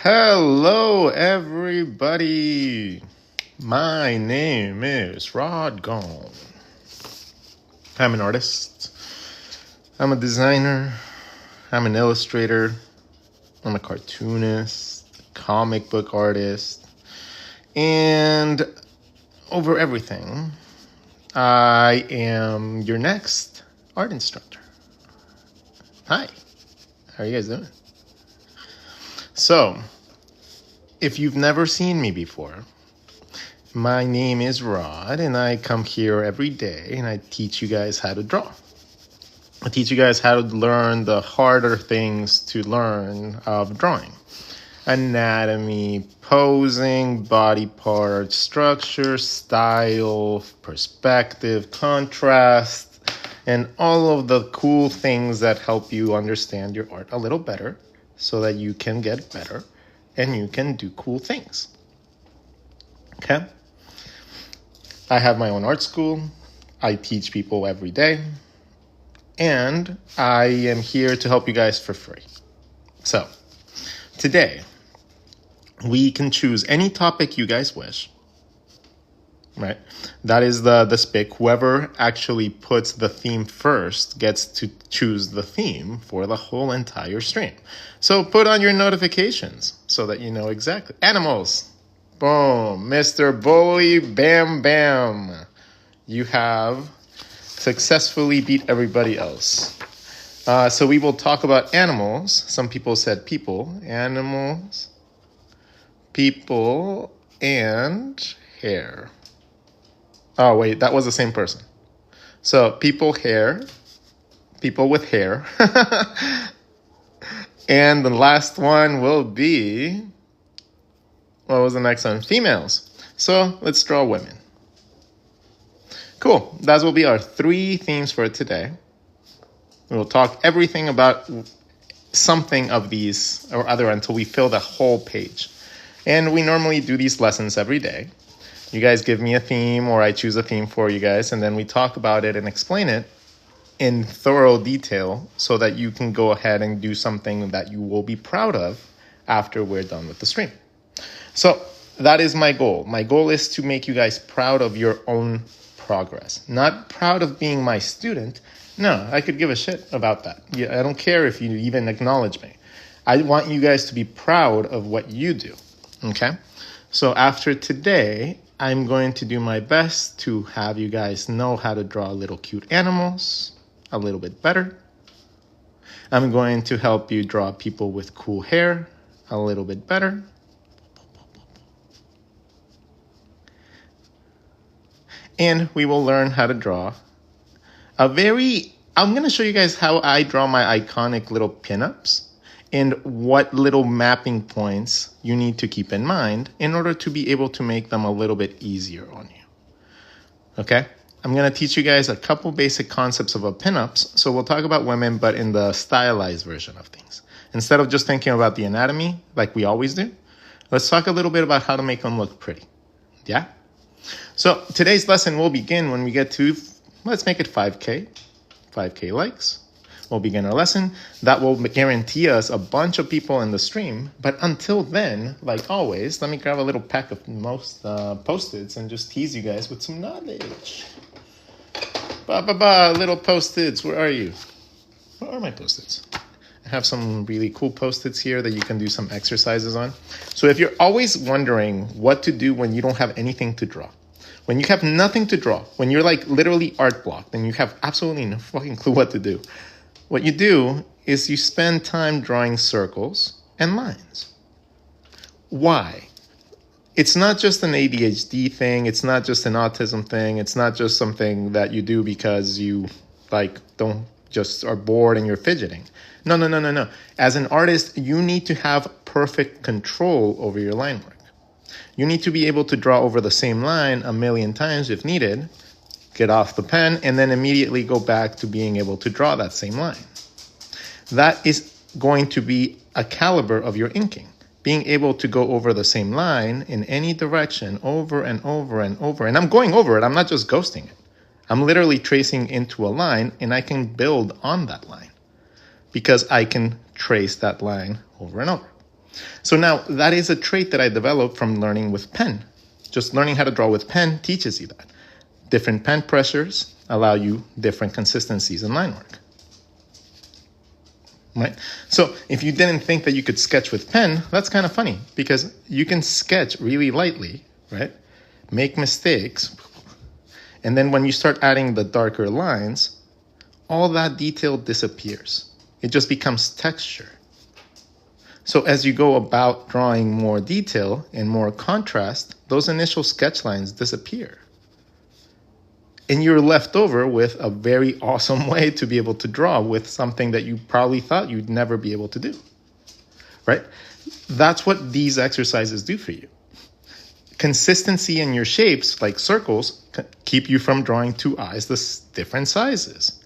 Hello, everybody. My name is RODGON. I'm an artist. I'm a designer. I'm an illustrator. I'm a cartoonist, comic book artist, and over everything, I am your next art instructor. Hi, how are you guys doing? So, if you've never seen me before, my name is Rod, and I come here every day and I teach you guys how to draw. I teach you guys how to learn the harder things to learn of drawing. Anatomy, posing, body part, structure, style, perspective, contrast, and all of the cool things that help you understand your art a little better so that you can get better and you can do cool things. Okay? I have my own art school. I teach people every day. And I am here to help you guys for free. So, today, we can choose any topic you guys wish. Right? That is the spick. Whoever actually puts the theme first gets to choose the theme for the whole entire stream. So put on your notifications so that you know exactly. Animals. Boom. Mr. Bully Bam Bam. You have successfully beat everybody else. So we will talk about animals. Some people said people. Animals. People and hair. Oh, wait, that was the same person. So, people, hair, people with hair. And the last one will be, what was the next one? Females. So, let's draw women. Cool. That will be our 3 themes for today. We'll talk everything about something of these or other until we fill the whole page. And we normally do these lessons every day. You guys give me a theme or I choose a theme for you guys, and then we talk about it and explain it in thorough detail so that you can go ahead and do something that you will be proud of after we're done with the stream. So that is my goal. My goal is to make you guys proud of your own progress. Not proud of being my student. No, I could give a shit about that. Yeah, I don't care if you even acknowledge me. I want you guys to be proud of what you do. Okay? So after today, I'm going to do my best to have you guys know how to draw little cute animals a little bit better. I'm going to help you draw people with cool hair a little bit better. And we will learn how to draw I'm going to show you guys how I draw my iconic little pinups and what little mapping points you need to keep in mind in order to be able to make them a little bit easier on you. Okay? I'm going to teach you guys a couple basic concepts of pinups. So we'll talk about women, but in the stylized version of things. Instead of just thinking about the anatomy like we always do, let's talk a little bit about how to make them look pretty. Yeah? So today's lesson will begin when we get to, let's make it 5K. 5K likes. We'll begin our lesson. That will guarantee us a bunch of people in the stream. But until then, like always, let me grab a little pack of most Post-its and just tease you guys with some knowledge. Little Post-its, where are you? Where are my Post-its? I have some really cool Post-its here that you can do some exercises on. So if you're always wondering what to do when you don't have anything to draw, when you have nothing to draw, when you're like literally art blocked and you have absolutely no fucking clue what to do, what you do is you spend time drawing circles and lines. Why? It's not just an ADHD thing. It's not just an autism thing. It's not just something that you do because you don't just are bored and you're fidgeting. No. As an artist, you need to have perfect control over your line work. You need to be able to draw over the same line a million times if needed, get off the pen, and then immediately go back to being able to draw that same line. That is going to be a caliber of your inking. Being able to go over the same line in any direction over and over and over. And I'm going over it. I'm not just ghosting it. I'm literally tracing into a line, and I can build on that line because I can trace that line over and over. So now that is a trait that I developed from learning with pen. Just learning how to draw with pen teaches you that. Different pen pressures allow you different consistencies in line work. Right? So if you didn't think that you could sketch with pen, that's kind of funny because you can sketch really lightly, right? Make mistakes. And then when you start adding the darker lines, all that detail disappears. It just becomes texture. So as you go about drawing more detail and more contrast, those initial sketch lines disappear. And you're left over with a very awesome way to be able to draw with something that you probably thought you'd never be able to do, right? That's what these exercises do for you. Consistency in your shapes, like circles, keep you from drawing two eyes different sizes,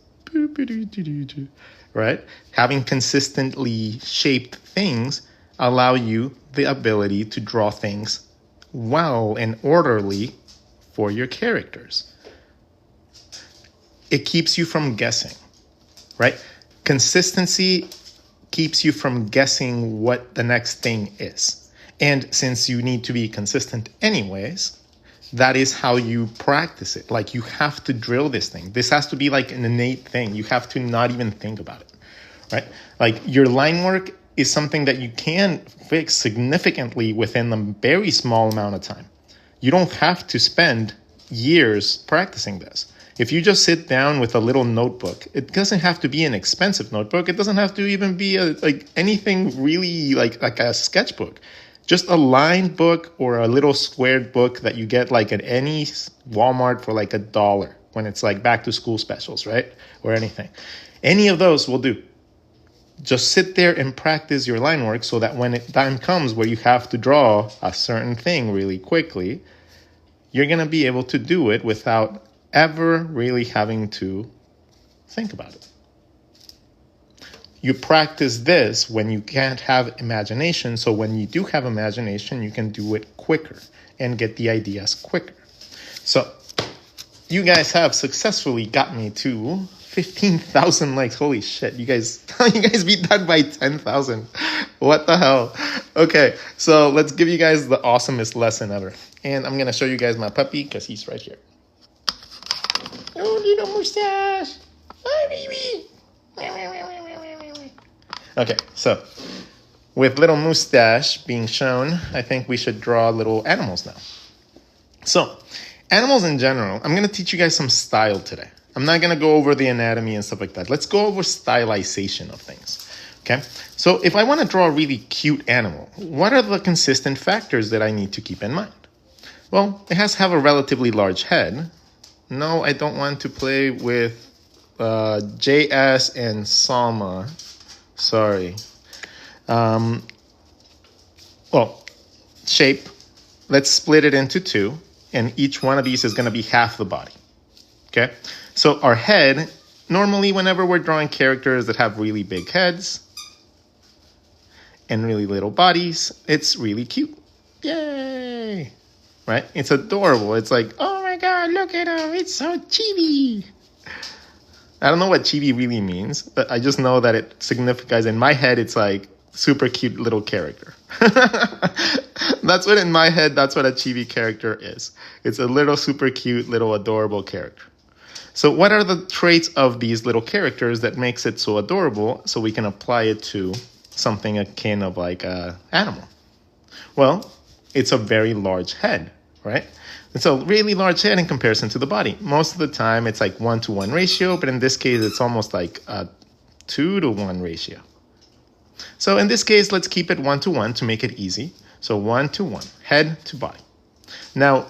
right? Having consistently shaped things allow you the ability to draw things well and orderly for your characters. It keeps you from guessing, right? Consistency keeps you from guessing what the next thing is. And since you need to be consistent anyways, that is how you practice it. Like you have to drill this thing. This has to be like an innate thing. You have to not even think about it, right? Like your line work is something that you can fix significantly within a very small amount of time. You don't have to spend years practicing this. If you just sit down with a little notebook, it doesn't have to be an expensive notebook. It doesn't have to even be anything really like a sketchbook. Just a lined book or a little squared book that you get like at any Walmart for like $1 when it's like back to school specials, right? Or anything. Any of those will do. Just sit there and practice your line work so that when time comes where you have to draw a certain thing really quickly, you're going to be able to do it without ever really having to think about it. You practice this when you can't have imagination, so when you do have imagination, you can do it quicker and get the ideas quicker. So you guys have successfully got me to 15,000 likes. Holy shit, you guys beat that by 10,000. What the hell? Okay, so let's give you guys the awesomest lesson ever. And I'm going to show you guys my puppy because he's right here. Oh, little mustache. Hi, baby. Okay, so with little mustache being shown, I think we should draw little animals now. So, animals in general, I'm going to teach you guys some style today. I'm not going to go over the anatomy and stuff like that. Let's go over stylization of things. Okay, so if I want to draw a really cute animal, what are the consistent factors that I need to keep in mind? Well, it has to have a relatively large head. No, I don't want to play with JS and Salma. Sorry. Well, shape. Let's split it into two. And each one of these is going to be half the body. Okay? So our head, normally whenever we're drawing characters that have really big heads and really little bodies, it's really cute. Yay! Right? It's adorable. It's like, oh my God, look at him. It's so chibi. I don't know what chibi really means, but I just know that it signifies, in my head, it's like super cute little character. That's what in my head, that's what a chibi character is. It's a little super cute, little adorable character. So what are the traits of these little characters that makes it so adorable so we can apply it to something akin of like an animal? Well, it's a very large head, right? It's a really large head in comparison to the body. Most of the time, it's like 1-to-1 ratio, but in this case, it's almost like a 2-to-1 ratio. So in this case, let's keep it 1-to-1 to make it easy. So 1-to-1, head to body. Now,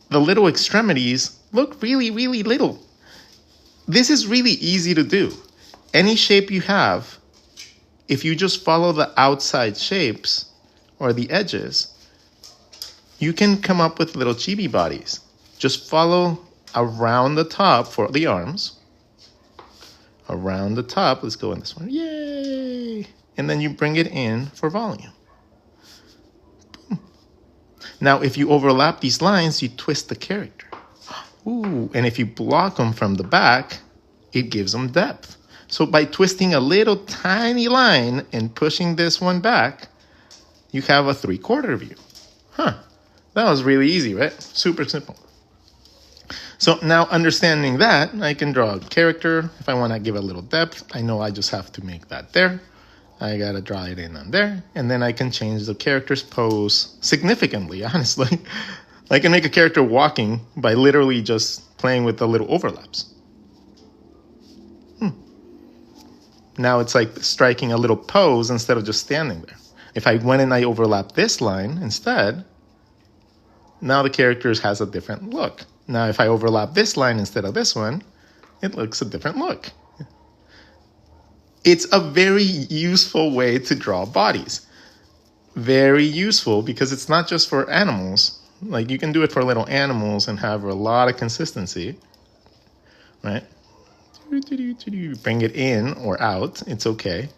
the little extremities look really, really little. This is really easy to do. Any shape you have, if you just follow the outside shapes or the edges, you can come up with little chibi bodies. Just follow around the top for the arms. Around the top, let's go in this one. Yay! And then you bring it in for volume. Boom. Now, if you overlap these lines, you twist the character. Ooh, and if you block them from the back, it gives them depth. So by twisting a little tiny line and pushing this one back, you have a 3/4 view. Huh, that was really easy, right? Super simple. So now understanding that, I can draw a character. If I want to give a little depth, I know I just have to make that there. I got to draw it in on there. And then I can change the character's pose significantly, honestly. I can make a character walking by literally just playing with the little overlaps. Now it's like striking a little pose instead of just standing there. If I went and I overlap this line instead, now the character has a different look. Now if I overlap this line instead of this one, it looks a different look. It's a very useful way to draw bodies. Very useful because it's not just for animals. Like you can do it for little animals and have a lot of consistency, right? Bring it in or out, it's okay.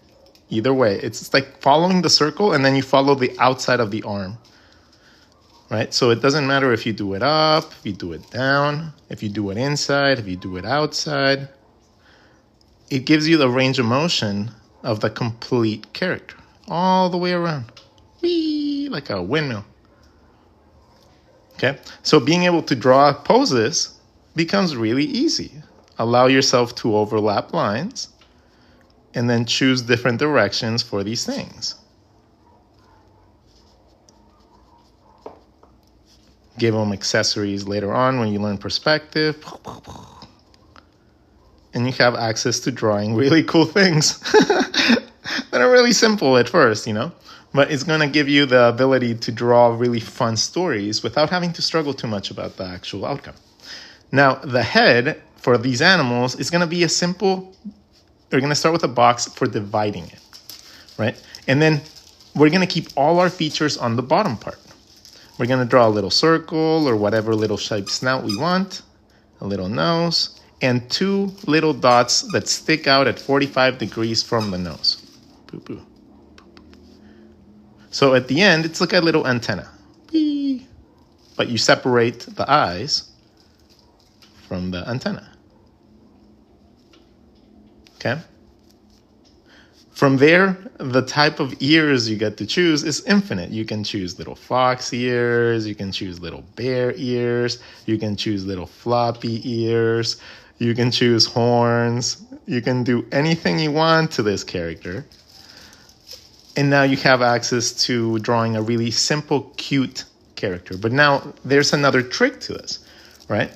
Either way, it's like following the circle and then you follow the outside of the arm, right? So it doesn't matter if you do it up, if you do it down, if you do it inside, if you do it outside. It gives you the range of motion of the complete character all the way around. Whee, like a windmill. Okay, so being able to draw poses becomes really easy. Allow yourself to overlap lines and then choose different directions for these things. Give them accessories later on when you learn perspective. And you have access to drawing really cool things that are really simple at first, you know? But it's going to give you the ability to draw really fun stories without having to struggle too much about the actual outcome. Now, the head for these animals is going to be a simple, we're going to start with a box for dividing it, right? And then we're going to keep all our features on the bottom part. We're going to draw a little circle or whatever little shape snout we want, a little nose, and 2 little dots that stick out at 45 degrees from the nose. Boo-boo. So at the end, it's like a little antenna. Whee! But you separate the eyes from the antenna. Okay? From there, the type of ears you get to choose is infinite. You can choose little fox ears, you can choose little bear ears, you can choose little floppy ears, you can choose horns, you can do anything you want to this character. And now you have access to drawing a really simple, cute character. But now there's another trick to this, right?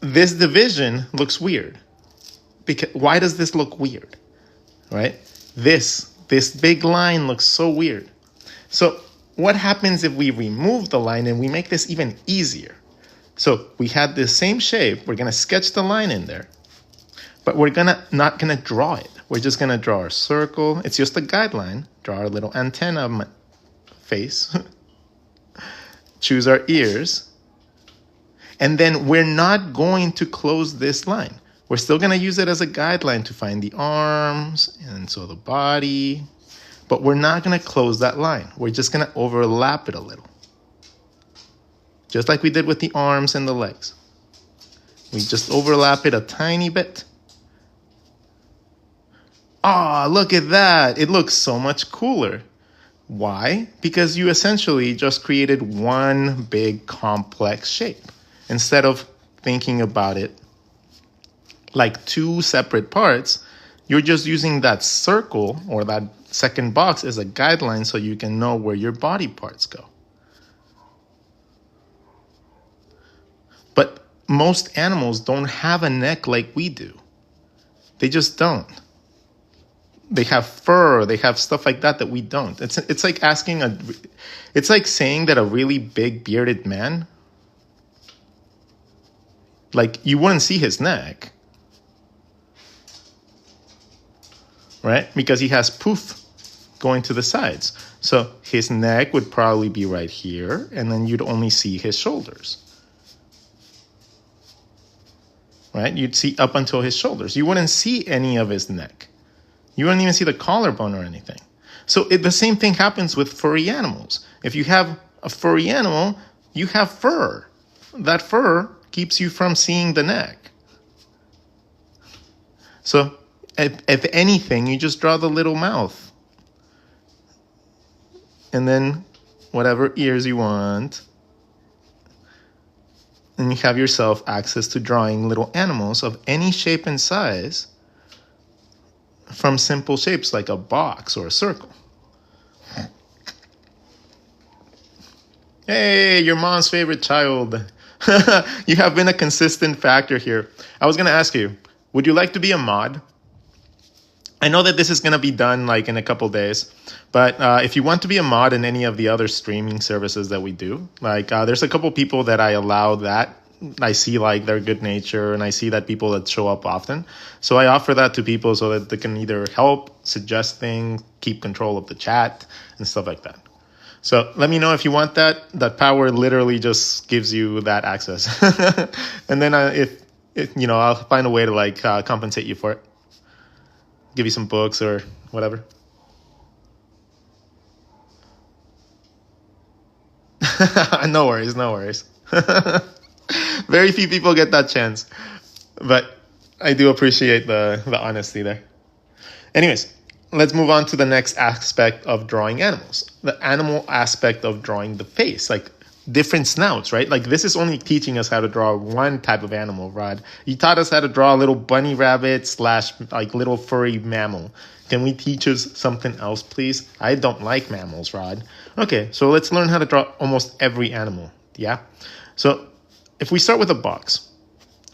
This division looks weird. Because why does this look weird, right? This big line looks so weird. So what happens if we remove the line and we make this even easier? So we had the same shape. We're going to sketch the line in there. But we're not going to draw it. We're just going to draw our circle. It's just a guideline. Draw our little antenna face. Choose our ears. And then we're not going to close this line. We're still going to use it as a guideline to find the arms and so the body. But we're not going to close that line. We're just going to overlap it a little. Just like we did with the arms and the legs. We just overlap it a tiny bit. Ah, look at that. It looks so much cooler. Why? Because you essentially just created one big complex shape. Instead of thinking about it like 2 separate parts, you're just using that circle or that second box as a guideline so you can know where your body parts go. But most animals don't have a neck like we do. They just don't. They have fur, they have stuff like that we don't. It's like it's like saying that a really big bearded man, like you wouldn't see his neck, right? Because he has poof going to the sides. So his neck would probably be right here, and then you'd only see his shoulders. Right? You'd see up until his shoulders. You wouldn't see any of his neck. You wouldn't even see the collarbone or anything. So the same thing happens with furry animals. If you have a furry animal, you have fur. That fur keeps you from seeing the neck. So if anything, you just draw the little mouth. and then whatever ears you want. And you have yourself access to drawing little animals of any shape and size from simple shapes like a box or a circle. Hey, your mom's favorite child. You have been a consistent factor here. I was going to ask you, would you like to be a mod? I know that this is going to be done like in a couple days, but if you want to be a mod in any of the other streaming services that we do, like there's a couple people that I allow that. I see like their good nature, and I see that people that show up often. So I offer that to people so that they can either help, suggest things, keep control of the chat, and stuff like that. So let me know if you want that. That power literally just gives you that access. And then if you know, I'll find a way to like compensate you for it. Give you some books or whatever. No worries, no worries. Very few people get that chance, but I do appreciate the honesty there. Anyways, let's move on to the next aspect of drawing animals. The animal aspect of drawing the face, like different snouts, right? Like this is only teaching us how to draw one type of animal, Rod. You taught us how to draw a little bunny rabbit / like little furry mammal. Can we teach us something else, please? I don't like mammals, Rod. Okay, so let's learn how to draw almost every animal, yeah? So if we start with a box,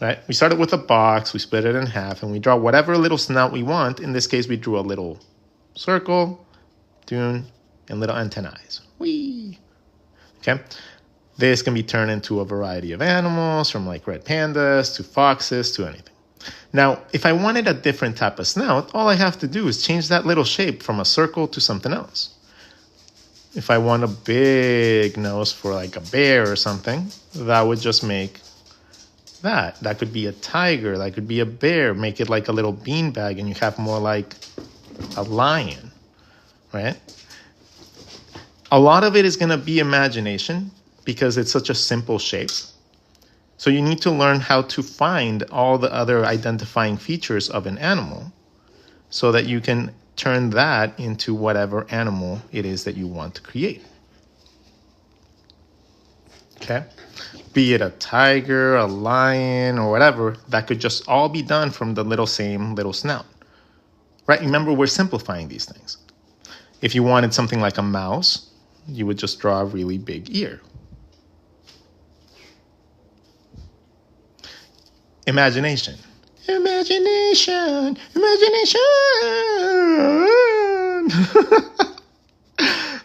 right? We started with a box, we split it in half, and we draw whatever little snout we want. In this case, we drew a little circle, dune, and little antennae. Whee! Okay? This can be turned into a variety of animals, from like red pandas to foxes to anything. Now, if I wanted a different type of snout, all I have to do is change that little shape from a circle to something else. If I want a big nose for like a bear or something, that would just make that. That could be a tiger, that could be a bear. Make it like a little beanbag and you have more like a lion, right? A lot of it is going to be imagination because it's such a simple shape. So you need to learn how to find all the other identifying features of an animal so that you can turn that into whatever animal it is that you want to create. Okay? Be it a tiger, a lion, or whatever, that could just all be done from the same little snout. Right? Remember, we're simplifying these things. If you wanted something like a mouse, you would just draw a really big ear. Imagination. Imagination, imagination.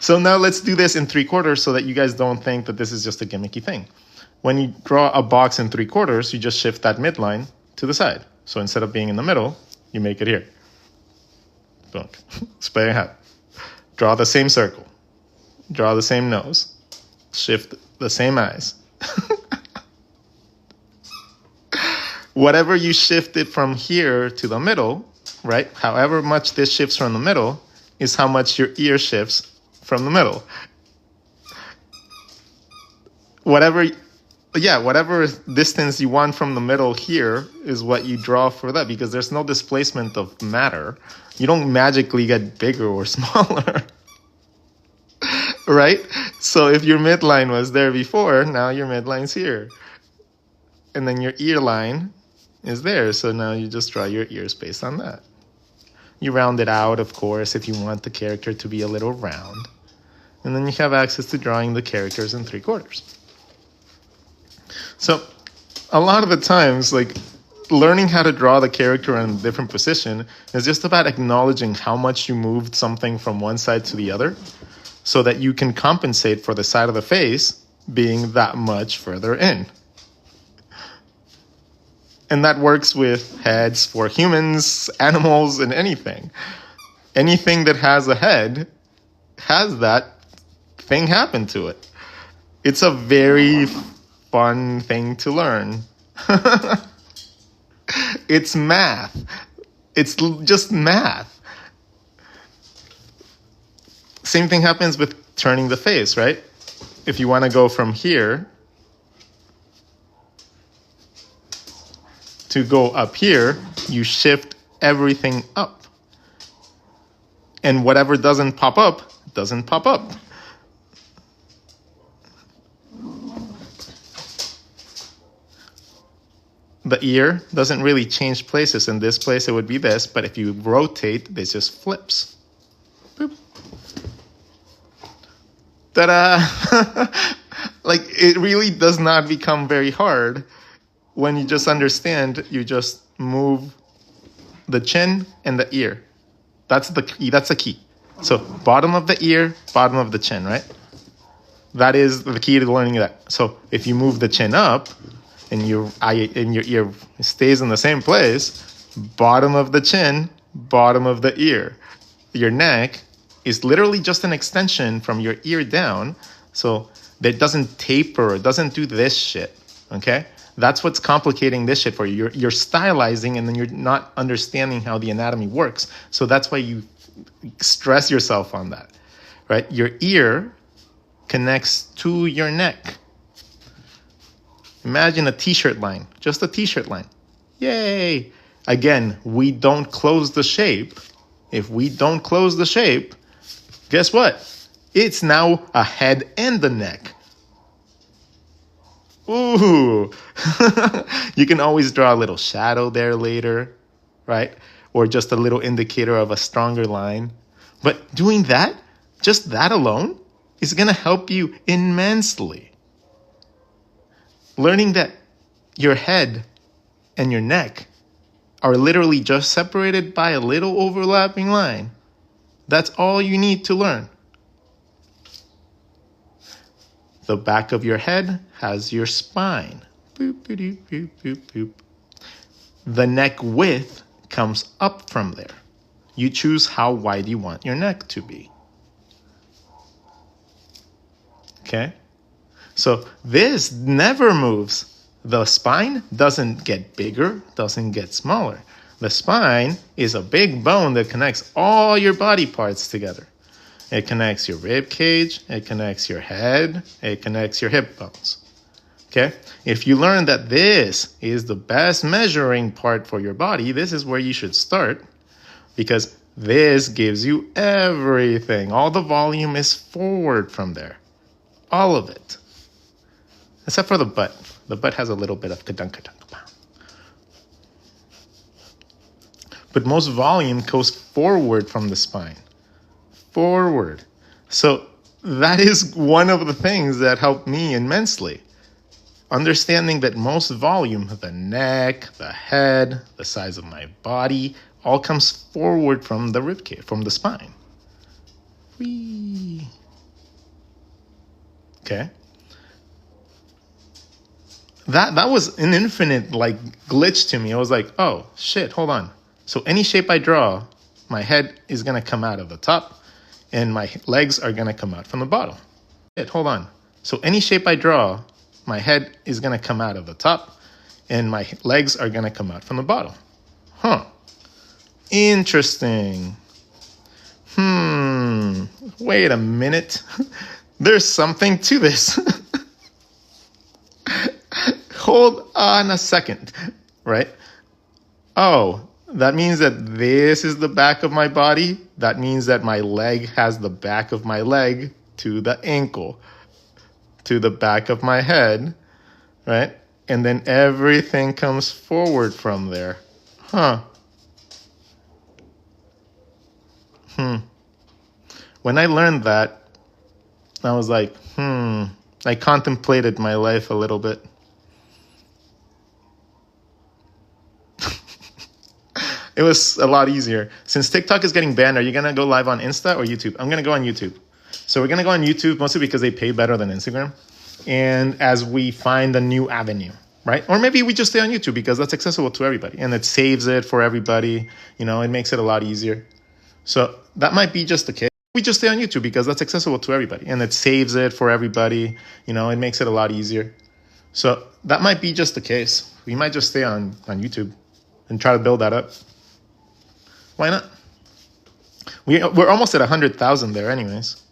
So now let's do this in 3/4 so that you guys don't think that this is just a gimmicky thing. When you draw a box in 3/4, you just shift that midline to the side. So instead of being in the middle, you make it here. Boom. Split in half. Draw the same circle. Draw the same nose. Shift the same eyes. Whatever you shifted from here to the middle, right? However much this shifts from the middle is how much your ear shifts from the middle. Whatever distance you want from the middle here is what you draw for that, because there's no displacement of matter. You don't magically get bigger or smaller. Right? So if your midline was there before, now your midline's here. And then your ear line is there, so now you just draw your ears based on that. You round it out, of course, if you want the character to be a little round. And then you have access to drawing the characters in 3/4. So a lot of the times, like, learning how to draw the character in a different position is just about acknowledging how much you moved something from one side to the other so that you can compensate for the side of the face being that much further in. And that works with heads for humans, animals, and anything. Anything that has a head has that thing happen to it. It's a very fun thing to learn. It's math. It's just math. Same thing happens with turning the face, right? If you want to go from here to go up here, you shift everything up. And whatever doesn't pop up, doesn't pop up. the ear doesn't really change places. In this place, it would be this, but if you rotate, this just flips. Boop. Ta-da! Like, it really does not become very hard when you just understand. You just move the chin and the ear. That's the key. That's the key. So bottom of the ear, bottom of the chin, right? That is the key to learning that. So if you move the chin up and your ear stays in the same place, bottom of the chin, bottom of the ear. Your neck is literally just an extension from your ear down. So that doesn't taper, it doesn't do this shit, okay? That's what's complicating this shit for you. You're stylizing and then you're not understanding how the anatomy works. So that's why you stress yourself on that, right? Your ear connects to your neck. Imagine a t-shirt line, just a t-shirt line. Yay! Again, we don't close the shape. If we don't close the shape, guess what? It's now a head and the neck. Ooh! You can always draw a little shadow there later, right? Or just a little indicator of a stronger line. But doing that, just that alone, is going to help you immensely. Learning that your head and your neck are literally just separated by a little overlapping line. That's all you need to learn. The back of your head has your spine. Boop, boop, boop, boop, boop. The neck width comes up from there. You choose how wide you want your neck to be. Okay? So this never moves. The spine doesn't get bigger, doesn't get smaller. The spine is a big bone that connects all your body parts together. It connects your rib cage, it connects your head, it connects your hip bones. Okay? If you learn that this is the best measuring part for your body, this is where you should start, because this gives you everything. All the volume is forward from there. All of it. Except for the butt. The butt has a little bit of kadunk-kadunk. But most volume goes forward from the spine. Forward. So that is one of the things that helped me immensely. Understanding that most volume, the neck, the head, the size of my body, all comes forward from the ribcage, from the spine. Whee. Okay. That was an infinite glitch to me. I was like, oh shit, hold on. So any shape I draw, my head is gonna come out of the top and my legs are gonna come out from the bottom. Shit, hold on. So any shape I draw, my head is gonna come out of the top and my legs are gonna come out from the bottom. Huh. Interesting. Wait a minute. There's something to this. Hold on a second, right? Oh, that means that this is the back of my body. That means that my leg has the back of my leg to the ankle, to the back of my head, right? And then everything comes forward from there. Huh. When I learned that, I was like, I contemplated my life a little bit. It was a lot easier. Since TikTok is getting banned, are you going to go live on Insta or YouTube? I'm going to go on YouTube. So we're going to go on YouTube mostly because they pay better than Instagram. And as we find a new avenue, right? Or maybe we just stay on YouTube because that's accessible to everybody. And it saves it for everybody. You know, it makes it a lot easier. So that might be just the case. We just stay on YouTube because that's accessible to everybody. And it saves it for everybody. You know, it makes it a lot easier. So that might be just the case. We might just stay on YouTube and try to build that up. Why not? We're almost at 100,000 there, anyways.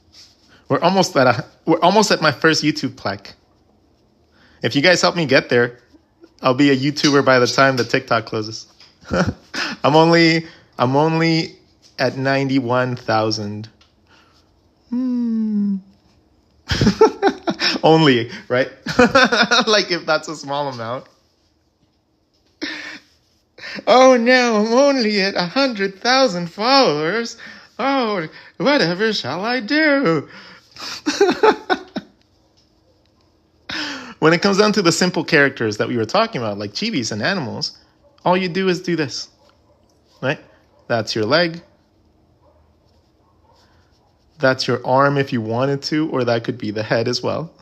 We're almost at my first YouTube plaque. If you guys help me get there, I'll be a YouTuber by the time the TikTok closes. I'm only at 91,000. Only, right? Like if that's a small amount. Oh no, I'm only at 100,000 followers. Oh, whatever shall I do? When it comes down to the simple characters that we were talking about, like chibis and animals, all you do is do this, right? That's your leg. That's your arm if you wanted to, or that could be the head as well.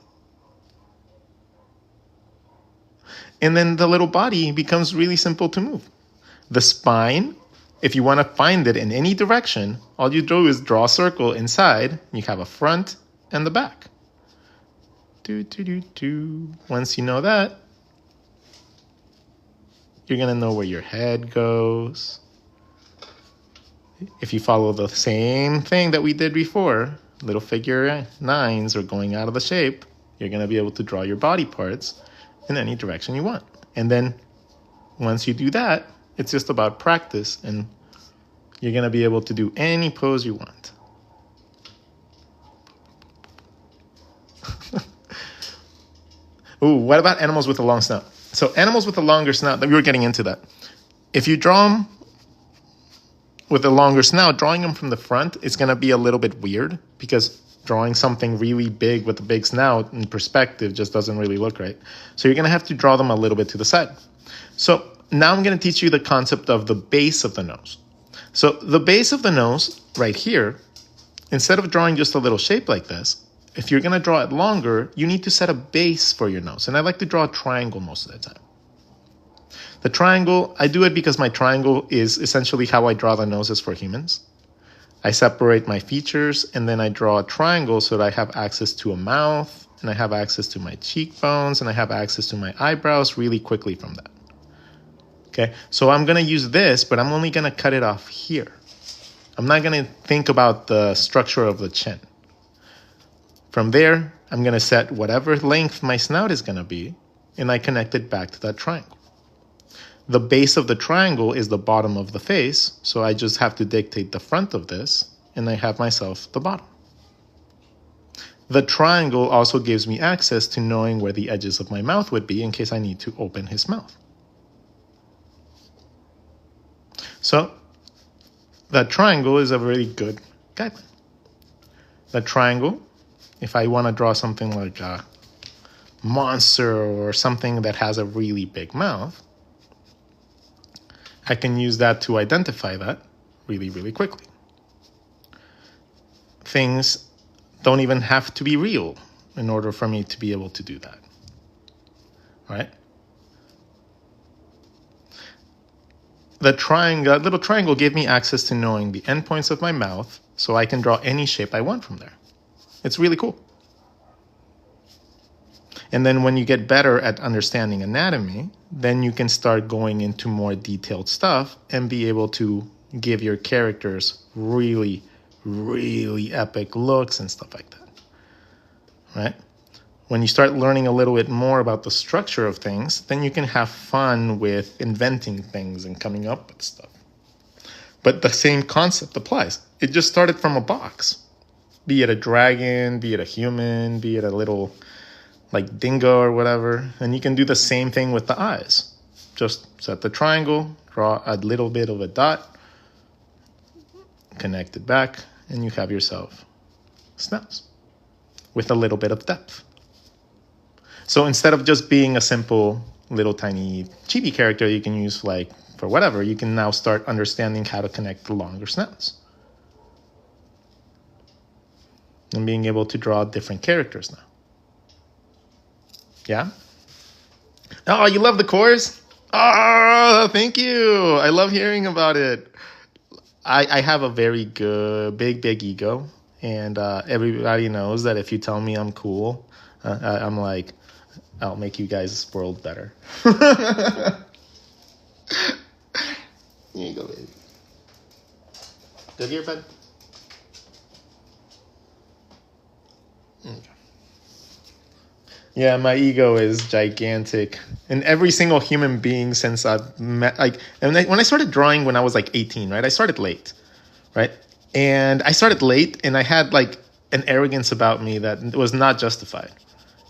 And then the little body becomes really simple to move. The spine, if you want to find it in any direction, all you do is draw a circle inside. You have a front and the back. Once you know that, you're going to know where your head goes. If you follow the same thing that we did before, little figure nines are going out of the shape, you're going to be able to draw your body parts in any direction you want. And then once you do that, it's just about practice, and you're going to be able to do any pose you want. Ooh, what about animals with a long snout? So animals with a longer snout, we were getting into that. If you draw them with a longer snout, drawing them from the front is going to be a little bit weird, because drawing something really big with a big snout in perspective just doesn't really look right. So you're going to have to draw them a little bit to the side. So now I'm going to teach you the concept of the base of the nose. So the base of the nose right here, instead of drawing just a little shape like this, if you're going to draw it longer, you need to set a base for your nose. And I like to draw a triangle most of the time. The triangle, I do it because my triangle is essentially how I draw the noses for humans. I separate my features, and then I draw a triangle so that I have access to a mouth, and I have access to my cheekbones, and I have access to my eyebrows really quickly from that. Okay, so I'm going to use this, but I'm only going to cut it off here. I'm not going to think about the structure of the chin. From there, I'm going to set whatever length my snout is going to be, and I connect it back to that triangle. The base of the triangle is the bottom of the face, so I just have to dictate the front of this, and I have myself the bottom. The triangle also gives me access to knowing where the edges of my mouth would be in case I need to open his mouth. So, that triangle is a really good guideline. The triangle, if I want to draw something like a monster or something that has a really big mouth, I can use that to identify that really, really quickly. Things don't even have to be real in order for me to be able to do that. Right? That little triangle gave me access to knowing the endpoints of my mouth, so I can draw any shape I want from there. It's really cool. And then when you get better at understanding anatomy, then you can start going into more detailed stuff and be able to give your characters really, really epic looks and stuff like that, right? When you start learning a little bit more about the structure of things, then you can have fun with inventing things and coming up with stuff. But the same concept applies. It just started from a box, be it a dragon, be it a human, be it a little like dingo or whatever. And you can do the same thing with the eyes. Just set the triangle, draw a little bit of a dot, connect it back, and you have yourself snouts with a little bit of depth. So instead of just being a simple little tiny chibi character you can use like for whatever, you can now start understanding how to connect the longer snouts. And being able to draw different characters now. Yeah? Oh, you love the chorus? Oh, thank you. I love hearing about it. I have a very good, big ego. And everybody knows that if you tell me I'm cool, I'm like, I'll make you guys' world better. Here you go, baby. Good here, bud? Okay. Yeah, my ego is gigantic. And every single human being since I've met, like, and when I started drawing when I was like 18, right? I started late, right? And I started late and I had like an arrogance about me that was not justified.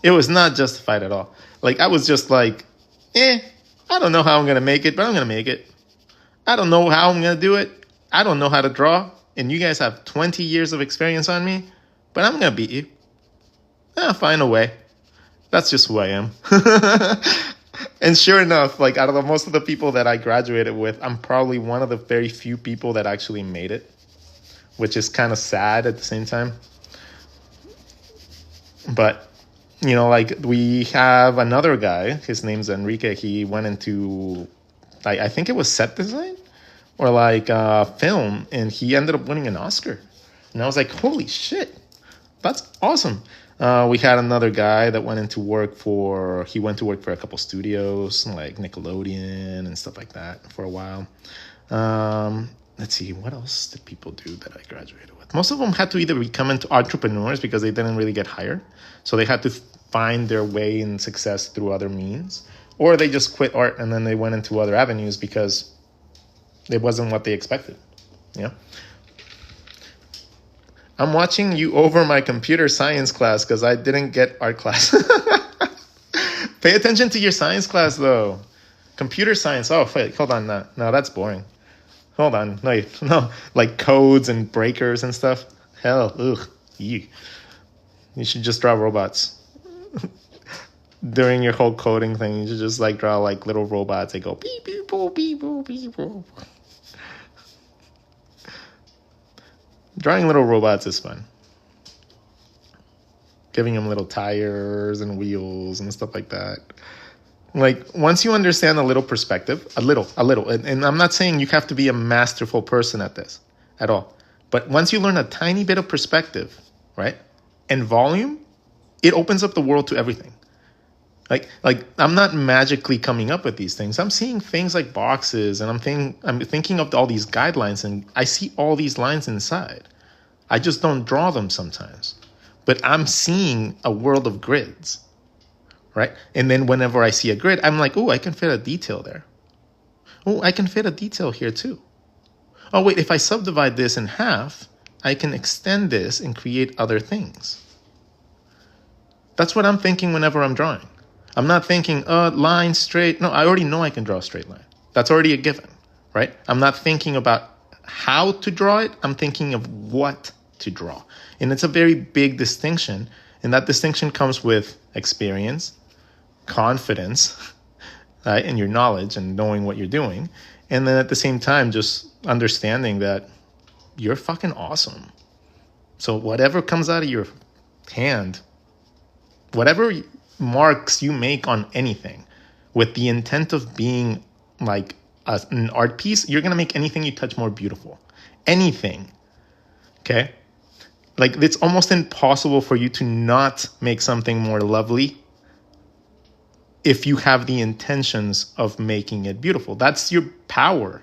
It was not justified at all. Like, I was just like, I don't know how I'm going to make it, but I'm going to make it. I don't know how I'm going to do it. I don't know how to draw. And you guys have 20 years of experience on me. But I'm going to beat you. I'll find a way. That's just who I am. And sure enough, like out of most of the people that I graduated with, I'm probably one of the very few people that actually made it, which is kind of sad at the same time. But, you know, like we have another guy, his name's Enrique. He went into, I think it was set design or like film, and he ended up winning an Oscar. And I was like, holy shit, that's awesome. We had another guy that went to work for a couple studios like Nickelodeon and stuff like that for a while. Let's see, what else did people do that I graduated with? Most of them had to either become into entrepreneurs because they didn't really get hired. So they had to find their way in success through other means, or they just quit art and then they went into other avenues because it wasn't what they expected. Yeah. I'm watching you over my computer science class because I didn't get art class. Pay attention to your science class, though. Computer science. Oh, wait, hold on. No, that's boring. Hold on. No. Like codes and breakers and stuff. Hell, ugh. You should just draw robots. During your whole coding thing, you should just like draw like little robots. They go beep, beep, boop, beep, boop, beep, boop. Drawing little robots is fun. Giving them little tires and wheels and stuff like that. Like, once you understand a little perspective, a little, and I'm not saying you have to be a masterful person at this at all. But once you learn a tiny bit of perspective, right, and volume, it opens up the world to everything. Like I'm not magically coming up with these things. I'm seeing things like boxes, and I'm thinking of all these guidelines, and I see all these lines inside. I just don't draw them sometimes. But I'm seeing a world of grids, right? And then whenever I see a grid, I'm like, oh, I can fit a detail there. Oh, I can fit a detail here too. Oh, wait, if I subdivide this in half, I can extend this and create other things. That's what I'm thinking whenever I'm drawing. I'm not thinking, line, straight. No, I already know I can draw a straight line. That's already a given, right? I'm not thinking about how to draw it. I'm thinking of what to draw. And it's a very big distinction. And that distinction comes with experience, confidence, right? And your knowledge and knowing what you're doing. And then at the same time, just understanding that you're fucking awesome. So whatever comes out of your hand, whatever marks you make on anything with the intent of being like an art piece, you're going to make anything you touch more beautiful. Anything. Okay? Like, it's almost impossible for you to not make something more lovely if you have the intentions of making it beautiful. That's your power.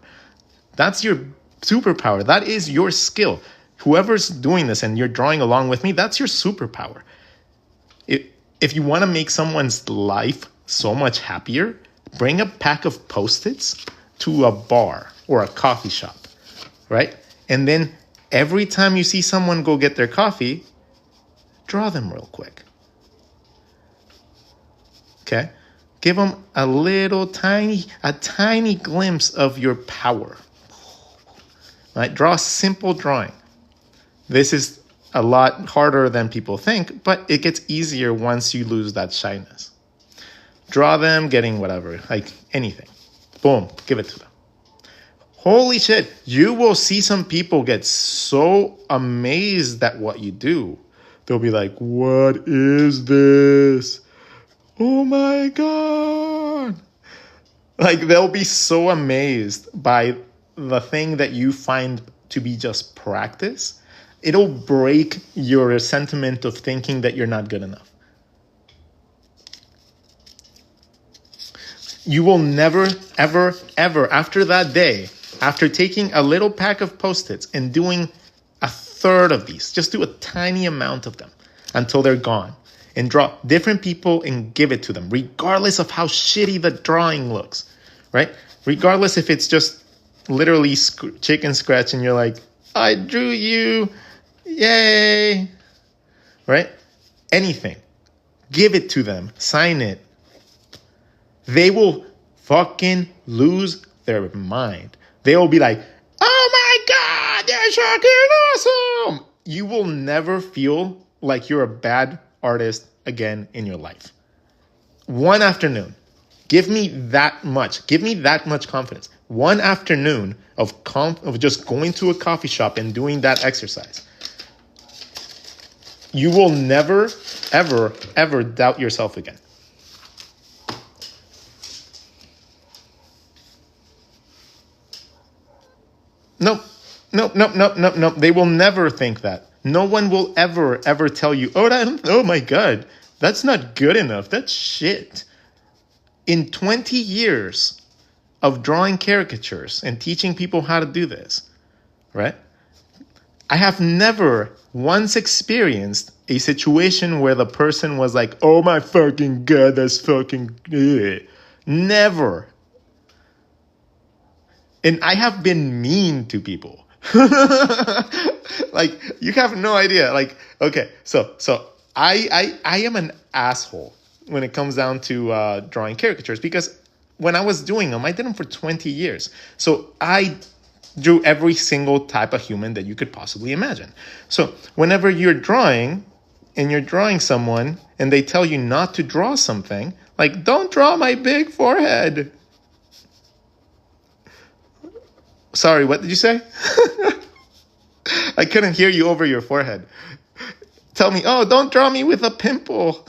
That's your superpower. That is your skill. Whoever's doing this and you're drawing along with me, that's your superpower. If you want to make someone's life so much happier, bring a pack of Post-its to a bar or a coffee shop, right? And then every time you see someone go get their coffee, draw them real quick. Okay? Give them a tiny glimpse of your power. Right? Draw a simple drawing. This is a lot harder than people think, but it gets easier once you lose that shyness. Draw them getting whatever, like anything. Boom, give it to them. Holy shit, you will see some people get so amazed at what you do. They'll be like, what is this? Oh my God. Like, they'll be so amazed by the thing that you find to be just practice. It'll break your sentiment of thinking that you're not good enough. You will never, ever, ever, after that day, after taking a little pack of Post-its and doing a third of these, just do a tiny amount of them until they're gone, and draw different people and give it to them, regardless of how shitty the drawing looks, right? Regardless if it's just literally chicken scratch and you're like, I drew you, yay, right? Anything. Give it to them. Sign it. They will fucking lose their mind. They will be like, oh my God, they're fucking awesome. You will never feel like you're a bad artist again in your life. One afternoon. Give me that much. Give me that much confidence. One afternoon of just going to a coffee shop and doing that exercise. You will never, ever, ever doubt yourself again. Nope. Nope. They will never think that. No one will ever tell you, oh my God, that's not good enough. That's shit. In 20 years of drawing caricatures and teaching people how to do this, right? I have never once experienced a situation where the person was like, oh my fucking God, that's fucking good. Never. And I have been mean to people. Like, you have no idea. Like, okay, so I am an asshole when it comes down to drawing caricatures, because when I was doing them, I did them for 20 years. So I drew every single type of human that you could possibly imagine. So whenever you're drawing and you're drawing someone and they tell you not to draw something, like, don't draw my big forehead. Sorry, what did you say? I couldn't hear you over your forehead. Tell me, oh, don't draw me with a pimple.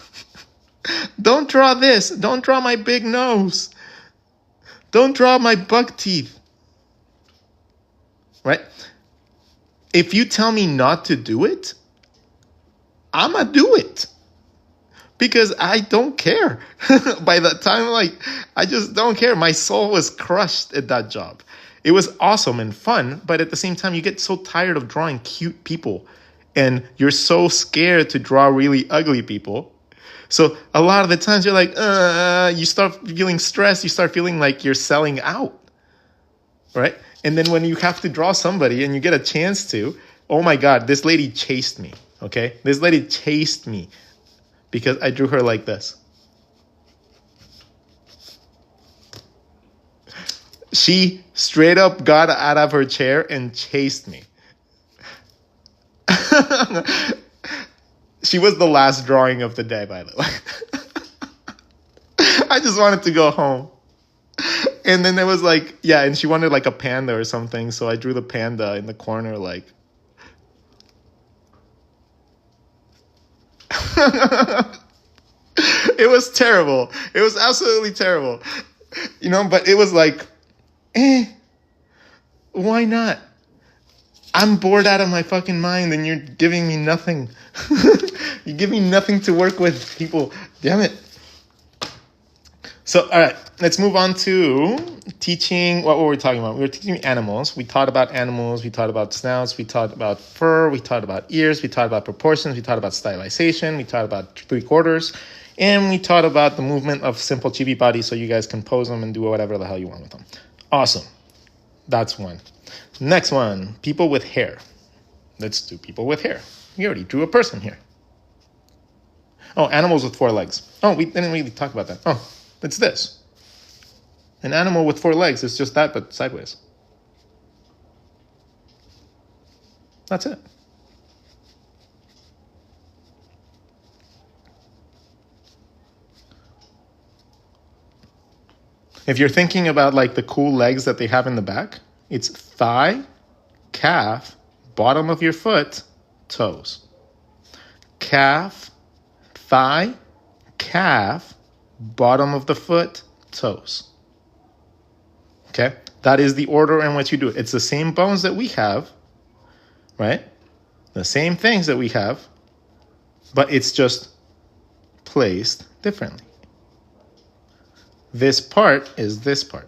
Don't draw this. Don't draw my big nose. Don't draw my buck teeth. Right? If you tell me not to do it, I'm going to do it. Because I don't care. By the time, like, I just don't care. My soul was crushed at that job. It was awesome and fun, but at the same time, you get so tired of drawing cute people, and you're so scared to draw really ugly people. So a lot of the times you're like, you start feeling stressed. You start feeling like you're selling out, right? And then when you have to draw somebody and you get a chance to, oh my God, this lady chased me, okay? This lady chased me because I drew her like this. She straight up got out of her chair and chased me. She was the last drawing of the day, by the way. I just wanted to go home. And then there was like, yeah, and she wanted like a panda or something. So I drew the panda in the corner, like. It was terrible. It was absolutely terrible. You know, but it was like, why not? I'm bored out of my fucking mind and you're giving me nothing. You give me nothing to work with, people. Damn it. So, all right, let's move on to teaching. What were we talking about? We were teaching animals. We taught about animals. We taught about snouts. We taught about fur. We taught about ears. We taught about proportions. We taught about stylization. We taught about 3/4. And we taught about the movement of simple chibi bodies so you guys can pose them and do whatever the hell you want with them. Awesome. That's one. Next one, people with hair. Let's do people with hair. We already drew a person here. Oh, animals with 4 legs. Oh, we didn't really talk about that. Oh, it's this. An animal with 4 legs is just that, but sideways. That's it. If you're thinking about like the cool legs that they have in the back, it's thigh, calf, bottom of your foot, toes. Calf, thigh, calf, bottom of the foot, toes. Okay? That is the order in which you do it. It's the same bones that we have, right? The same things that we have, but it's just placed differently. This part is this part.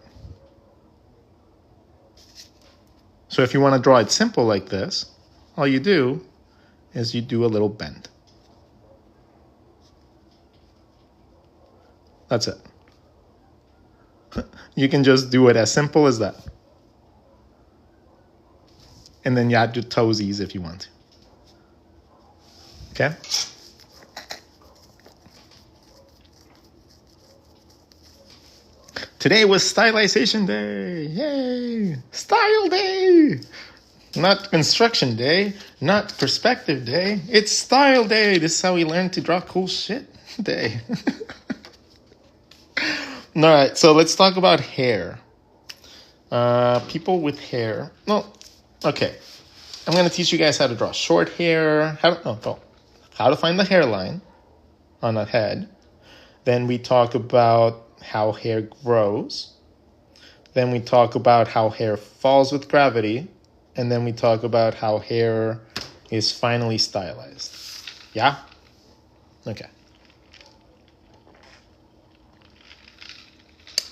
So if you want to draw it simple like this, all you do is you do a little bend. That's it. You can just do it as simple as that. And then you add your toesies if you want to. Okay? Today was stylization day. Yay! Style day! Not construction day, not perspective day. It's style day. This is how we learn to draw cool shit day. All right, so let's talk about hair. People with hair. No, okay. I'm going to teach you guys how to draw short hair. How to find the hairline on a head. Then we talk about how hair grows. Then we talk about how hair falls with gravity. And then we talk about how hair is finally stylized. Yeah? Okay.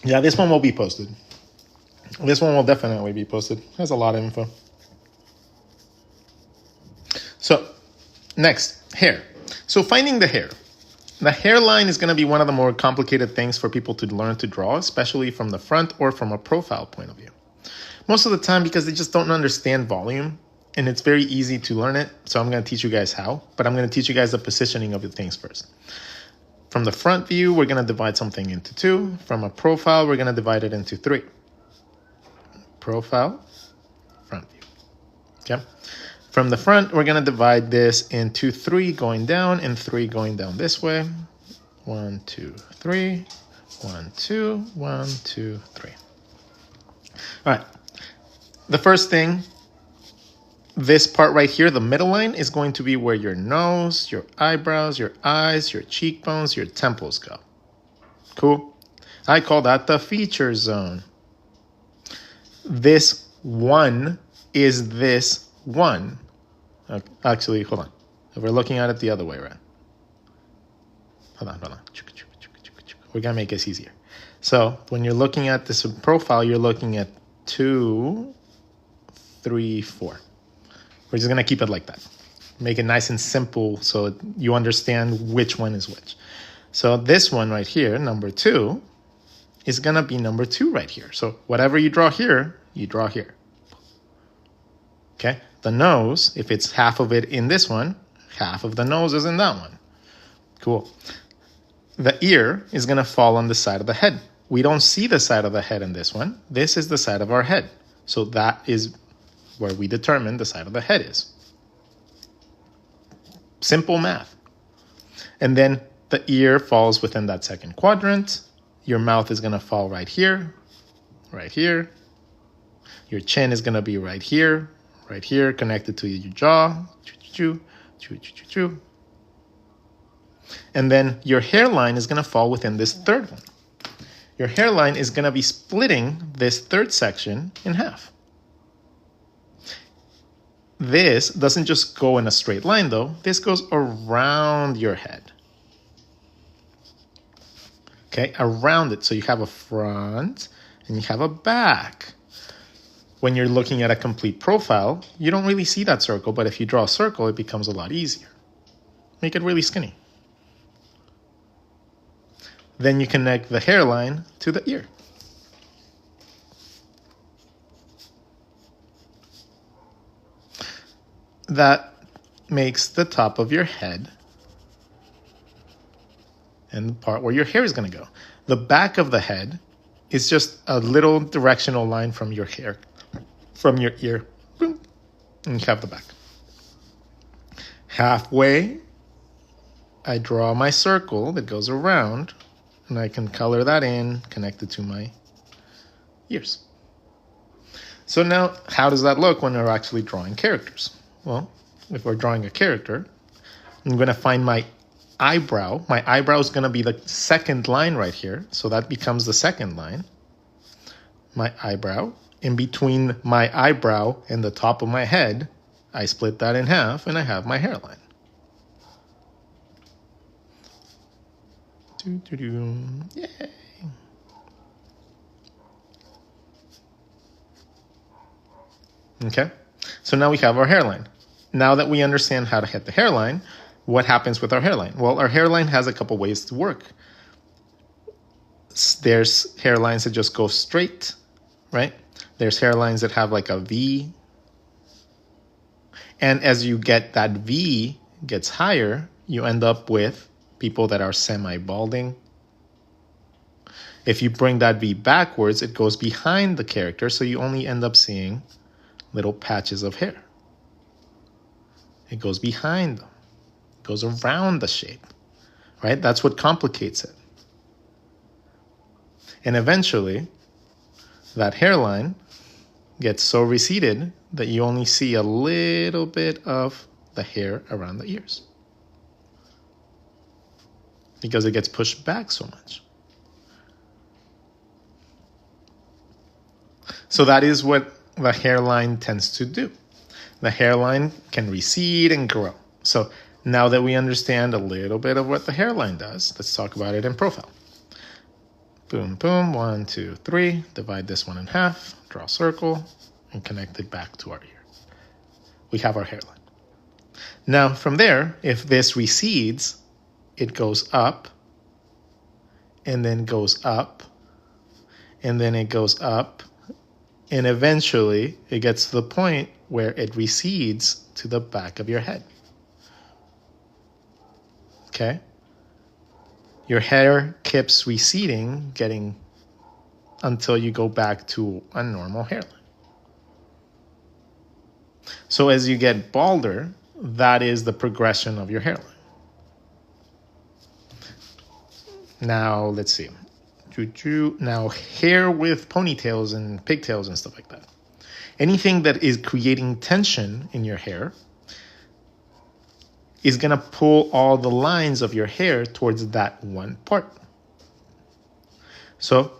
Yeah, this one will be posted. This one will definitely be posted. There's a lot of info. So, next, hair. So finding the hair. The hairline is going to be one of the more complicated things for people to learn to draw, especially from the front or from a profile point of view. Most of the time because they just don't understand volume, and it's very easy to learn it. So I'm going to teach you guys how, but I'm going to teach you guys the positioning of the things first. From the front view, we're going to divide something into 2. From a profile, we're going to divide it into 3. Profile, front view. Okay. From the front, we're going to divide this into 3 going down and 3 going down this way. 1, 2, 3. 1, 2, 1, 2, 3. All right. The first thing, this part right here, the middle line, is going to be where your nose, your eyebrows, your eyes, your cheekbones, your temples go. Cool? I call that the feature zone. This 1 is this 1. Actually, hold on. We're looking at it the other way around. Hold on. We're going to make this easier. So when you're looking at this profile, you're looking at 2, 3, 4. We're just going to keep it like that. Make it nice and simple so you understand which one is which. So this one right here, number 2, is going to be number 2 right here. So whatever you draw here, you draw here. Okay? The nose, if it's half of it in this one, half of the nose is in that one. Cool. The ear is going to fall on the side of the head. We don't see the side of the head in this one. This is the side of our head. So that is where we determine the side of the head is. Simple math. And then the ear falls within that second quadrant. Your mouth is going to fall right here, right here. Your chin is going to be right here, connected to your jaw. And then your hairline is going to fall within this third one. Your hairline is going to be splitting this third section in half. This doesn't just go in a straight line, though. This goes around your head. Okay, around it. So you have a front and you have a back. When you're looking at a complete profile, you don't really see that circle, but if you draw a circle, it becomes a lot easier. Make it really skinny. Then you connect the hairline to the ear. That makes the top of your head and the part where your hair is going to go. The back of the head is just a little directional line from your hair, from your ear. Boom, and you have the back. Halfway, I draw my circle that goes around, and I can color that in, connect it to my ears. So now, how does that look when we're actually drawing characters? Well, if we're drawing a character, I'm going to find my eyebrow. My eyebrow is going to be the second line right here. So that becomes the second line. My eyebrow. In between my eyebrow and the top of my head, I split that in half and I have my hairline. Yay. Okay, so now we have our hairline. Now that we understand how to hit the hairline, what happens with our hairline? Well, our hairline has a couple ways to work. There's hairlines that just go straight, right? There's hairlines that have like a V. And as you get that V gets higher, you end up with people that are semi-balding. If you bring that V backwards, it goes behind the character, so you only end up seeing little patches of hair. It goes behind them. It goes around the shape, right? That's what complicates it. And eventually, that hairline gets so receded that you only see a little bit of the hair around the ears, because it gets pushed back so much. So that is what the hairline tends to do. The hairline can recede and grow. So now that we understand a little bit of what the hairline does, let's talk about it in profile. Boom, boom, 1, 2, 3. Divide this one in half, draw a circle, and connect it back to our ear. We have our hairline. Now from there, if this recedes, it goes up, and then goes up, and then it goes up, and eventually it gets to the point where it recedes to the back of your head. Okay? Your hair keeps receding, getting until you go back to a normal hairline. So as you get balder, that is the progression of your hairline. Now, let's see. Now, hair with ponytails and pigtails and stuff like that. Anything that is creating tension in your hair is going to pull all the lines of your hair towards that one part. So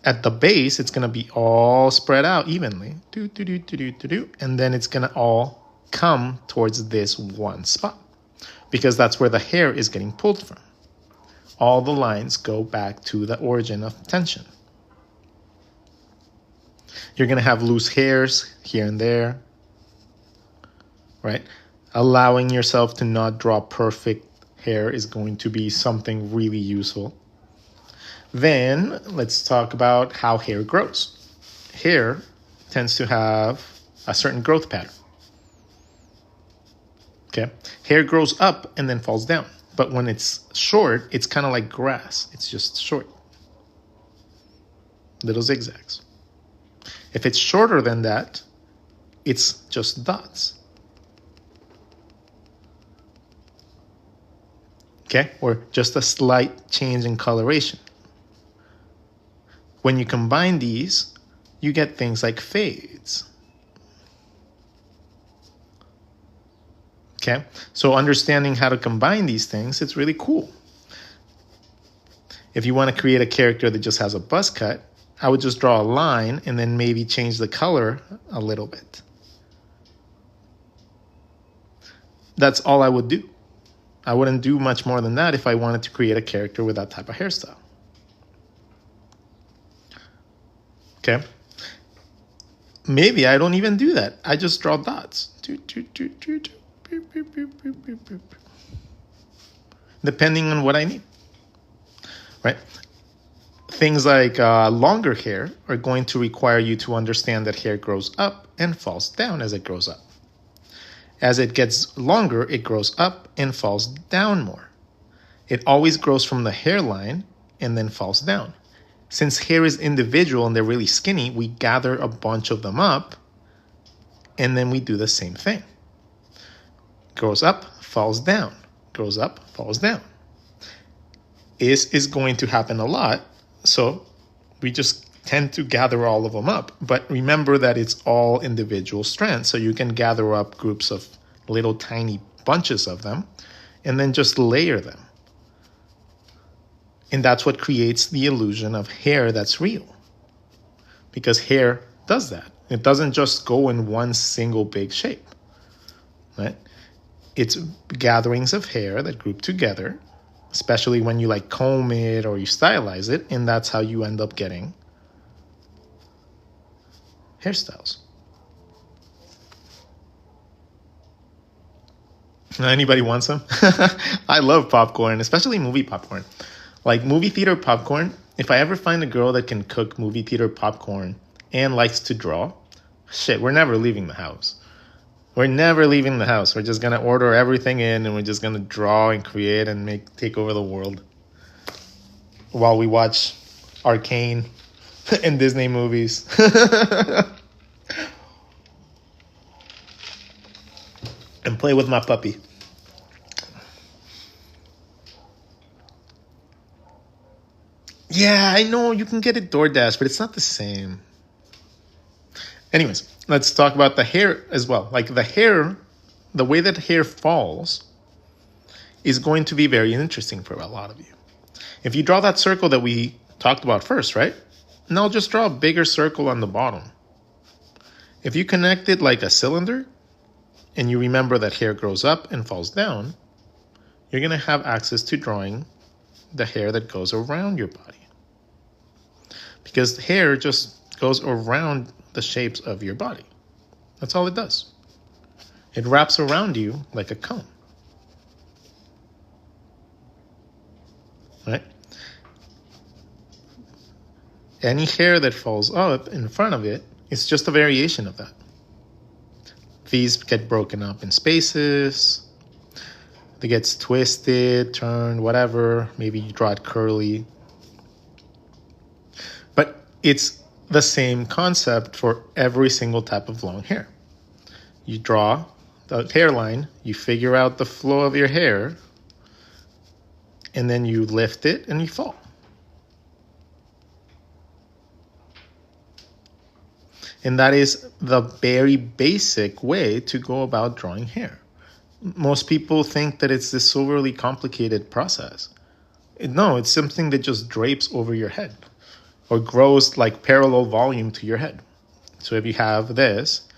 at the base, it's going to be all spread out evenly. And then it's going to all come towards this one spot, because that's where the hair is getting pulled from. All the lines go back to the origin of tension. You're going to have loose hairs here and there, right? Allowing yourself to not draw perfect hair is going to be something really useful. Then let's talk about how hair grows. Hair tends to have a certain growth pattern. Okay? Hair grows up and then falls down. But when it's short, it's kind of like grass. It's just short. Little zigzags. If it's shorter than that, it's just dots. Okay? Or just a slight change in coloration. When you combine these, you get things like fades. Okay, so understanding how to combine these things, it's really cool. If you want to create a character that just has a buzz cut, I would just draw a line and then maybe change the color a little bit. That's all I would do. I wouldn't do much more than that if I wanted to create a character with that type of hairstyle. Okay, maybe I don't even do that. I just draw dots. Depending on what I need, right? Things like longer hair are going to require you to understand that hair grows up and falls down as it grows up. As it gets longer, it grows up and falls down more. It always grows from the hairline and then falls down. Since hair is individual and they're really skinny, we gather a bunch of them up and then we do the same thing. Grows up, falls down. Grows up, falls down. Is going to happen a lot, so we just tend to gather all of them up. But remember that it's all individual strands, so you can gather up groups of little tiny bunches of them and then just layer them. And that's what creates the illusion of hair that's real. Because hair does that. It doesn't just go in one single big shape, right? It's gatherings of hair that group together, especially when you like comb it or you stylize it, and that's how you end up getting hairstyles. Anybody want some? I love popcorn, especially movie popcorn. Like movie theater popcorn, if I ever find a girl that can cook movie theater popcorn and likes to draw, shit, we're never leaving the house. We're never leaving the house. We're just going to order everything in and we're just going to draw and create and take over the world. while we watch Arcane and Disney movies. And play with my puppy. Yeah, I know you can get it DoorDash, but it's not the same. Anyways, let's talk about the hair as well. Like the hair, the way that hair falls is going to be very interesting for a lot of you. If you draw that circle that we talked about first, right? Now just draw a bigger circle on the bottom. If you connect it like a cylinder, and you remember that hair grows up and falls down, you're going to have access to drawing the hair that goes around your body. Because hair just goes around the shapes of your body. That's all it does. It wraps around you like a cone. Right? Any hair that falls up in front of it is just a variation of that. These get broken up in spaces. It gets twisted, turned, whatever. Maybe you draw it curly. But it's the same concept for every single type of long hair. You draw the hairline, you figure out the flow of your hair, and then you lift it and you fall. And that is the very basic way to go about drawing hair. Most people think that it's this overly complicated process. No, it's something that just drapes over your head or grows like parallel volume to your head. So if you have this,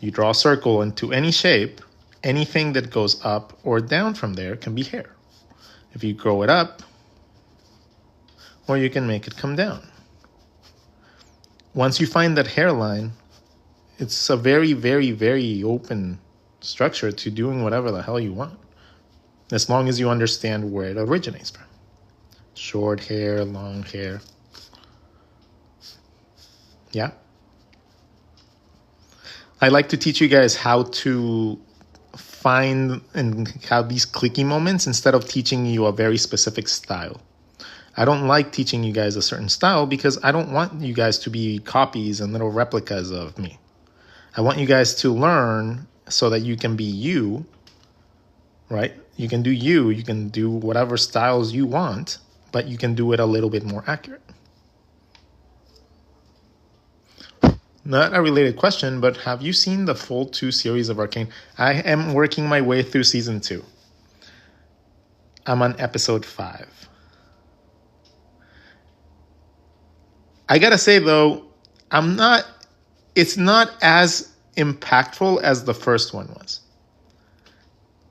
you draw a circle into any shape, anything that goes up or down from there can be hair. If you grow it up, or you can make it come down. Once you find that hairline, it's a very, very, very open structure to doing whatever the hell you want, as long as you understand where it originates from. Short hair, long hair. Yeah. I like to teach you guys how to find and have these clicky moments instead of teaching you a very specific style. I don't like teaching you guys a certain style because I don't want you guys to be copies and little replicas of me. I want you guys to learn so that you can be you, right? You can do you can do whatever styles you want, but you can do it a little bit more accurate. Not a related question, but have you seen the full 2 series of Arcane? I am working my way through season 2. I'm on episode 5. I gotta say though, it's not as impactful as the first one was.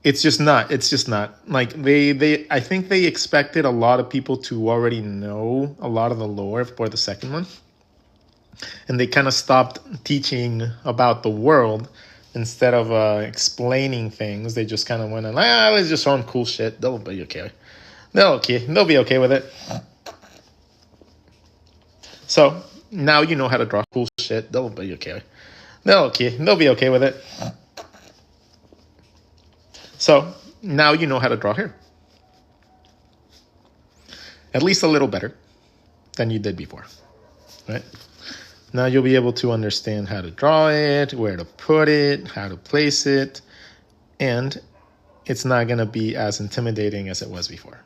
It's just not. Like I think they expected a lot of people to already know a lot of the lore for the second one. And they kind of stopped teaching about the world instead of explaining things. They just kind of went on, let's just show them cool shit. They'll be okay. They'll be okay with it. So now you know how to draw cool shit. They'll be okay. They'll be okay with it. So now you know how to draw hair. At least a little better than you did before, right? Now you'll be able to understand how to draw it, where to put it, how to place it, and it's not going to be as intimidating as it was before.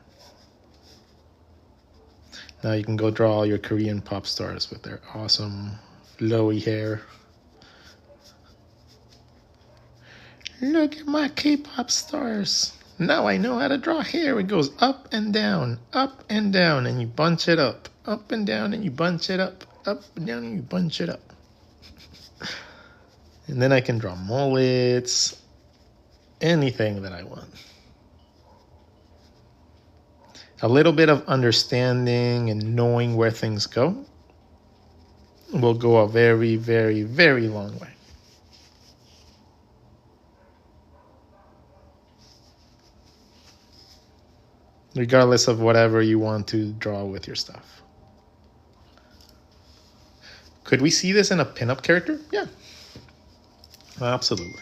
Now you can go draw all your Korean pop stars with their awesome flowy hair. Look at my K-pop stars. Now I know how to draw hair. It goes up and down, and you bunch it up and down, and you bunch it up and down, and you bunch it up. And then I can draw mullets, anything that I want. A little bit of understanding and knowing where things go will go a very, very, very long way. Regardless of whatever you want to draw with your stuff. Could we see this in a pinup character? Yeah. Absolutely.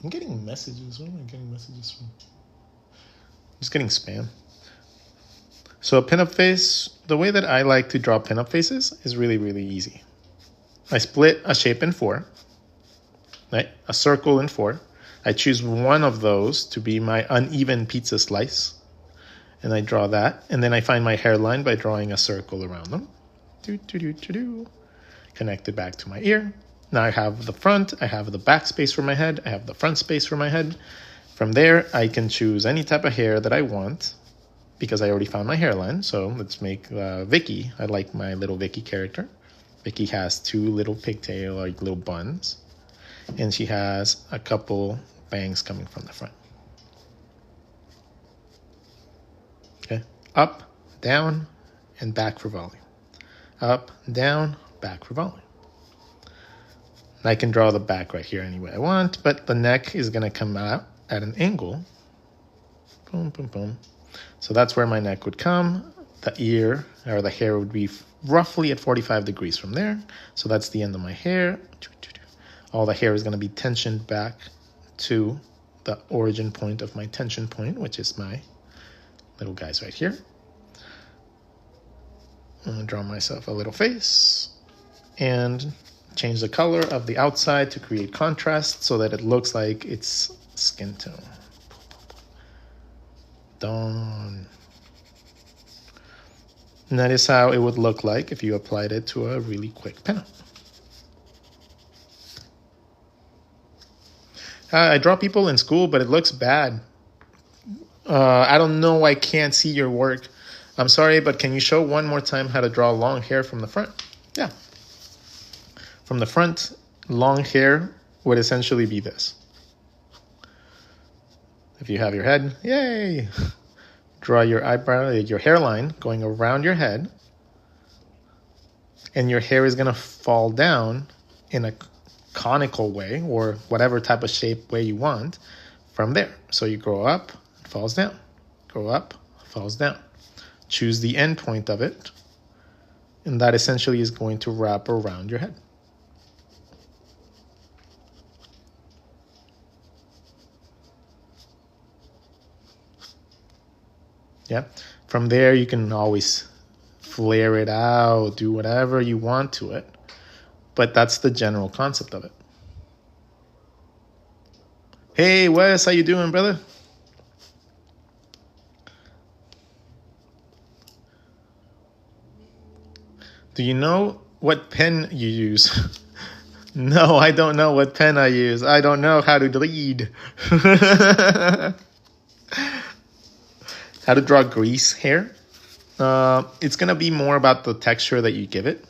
I'm getting messages. Where am I getting messages from? I'm just getting spam. So a pinup face, the way that I like to draw pinup faces is really, really easy. I split a shape in four, right? A circle in four. I choose one of those to be my uneven pizza slice, and I draw that. And then I find my hairline by drawing a circle around them. Connected back to my ear. Now I have the front, I have the back space for my head, I have the front space for my head. From there, I can choose any type of hair that I want because I already found my hairline. So let's make Vicky. I like my little Vicky character. Vicky has two little pigtail, like little buns, and she has a couple bangs coming from the front. Okay, up, down, and back for volume. Up, down, back for volume. I can draw the back right here any way I want, but the neck is going to come out at an angle. Boom, boom, boom. So that's where my neck would come. The ear or the hair would be roughly at 45 degrees from there. So that's the end of my hair. All the hair is going to be tensioned back to the origin point of my tension point, which is my little guys right here. I'm going to draw myself a little face and change the color of the outside to create contrast so that it looks like it's skin tone. Done. And that is how it would look like if you applied it to a really quick pinup. I draw people in school, but it looks bad. I don't know, I can't see your work. I'm sorry, but can you show one more time how to draw long hair from the front? Yeah. From the front, long hair would essentially be this. If you have your head, yay! Draw your eyebrow, your hairline going around your head, and your hair is going to fall down in a conical way or whatever type of shape way you want from there. So you grow up, it falls down. Grow up, falls down. Choose the end point of it, and that essentially is going to wrap around your head. Yeah. From there, you can always flare it out, do whatever you want to it. But that's the general concept of it. Hey, Wes, how you doing, brother? Do you know what pen you use? No, I don't know what pen I use. I don't know how to read. How to draw grease hair. It's going to be more about the texture that you give it.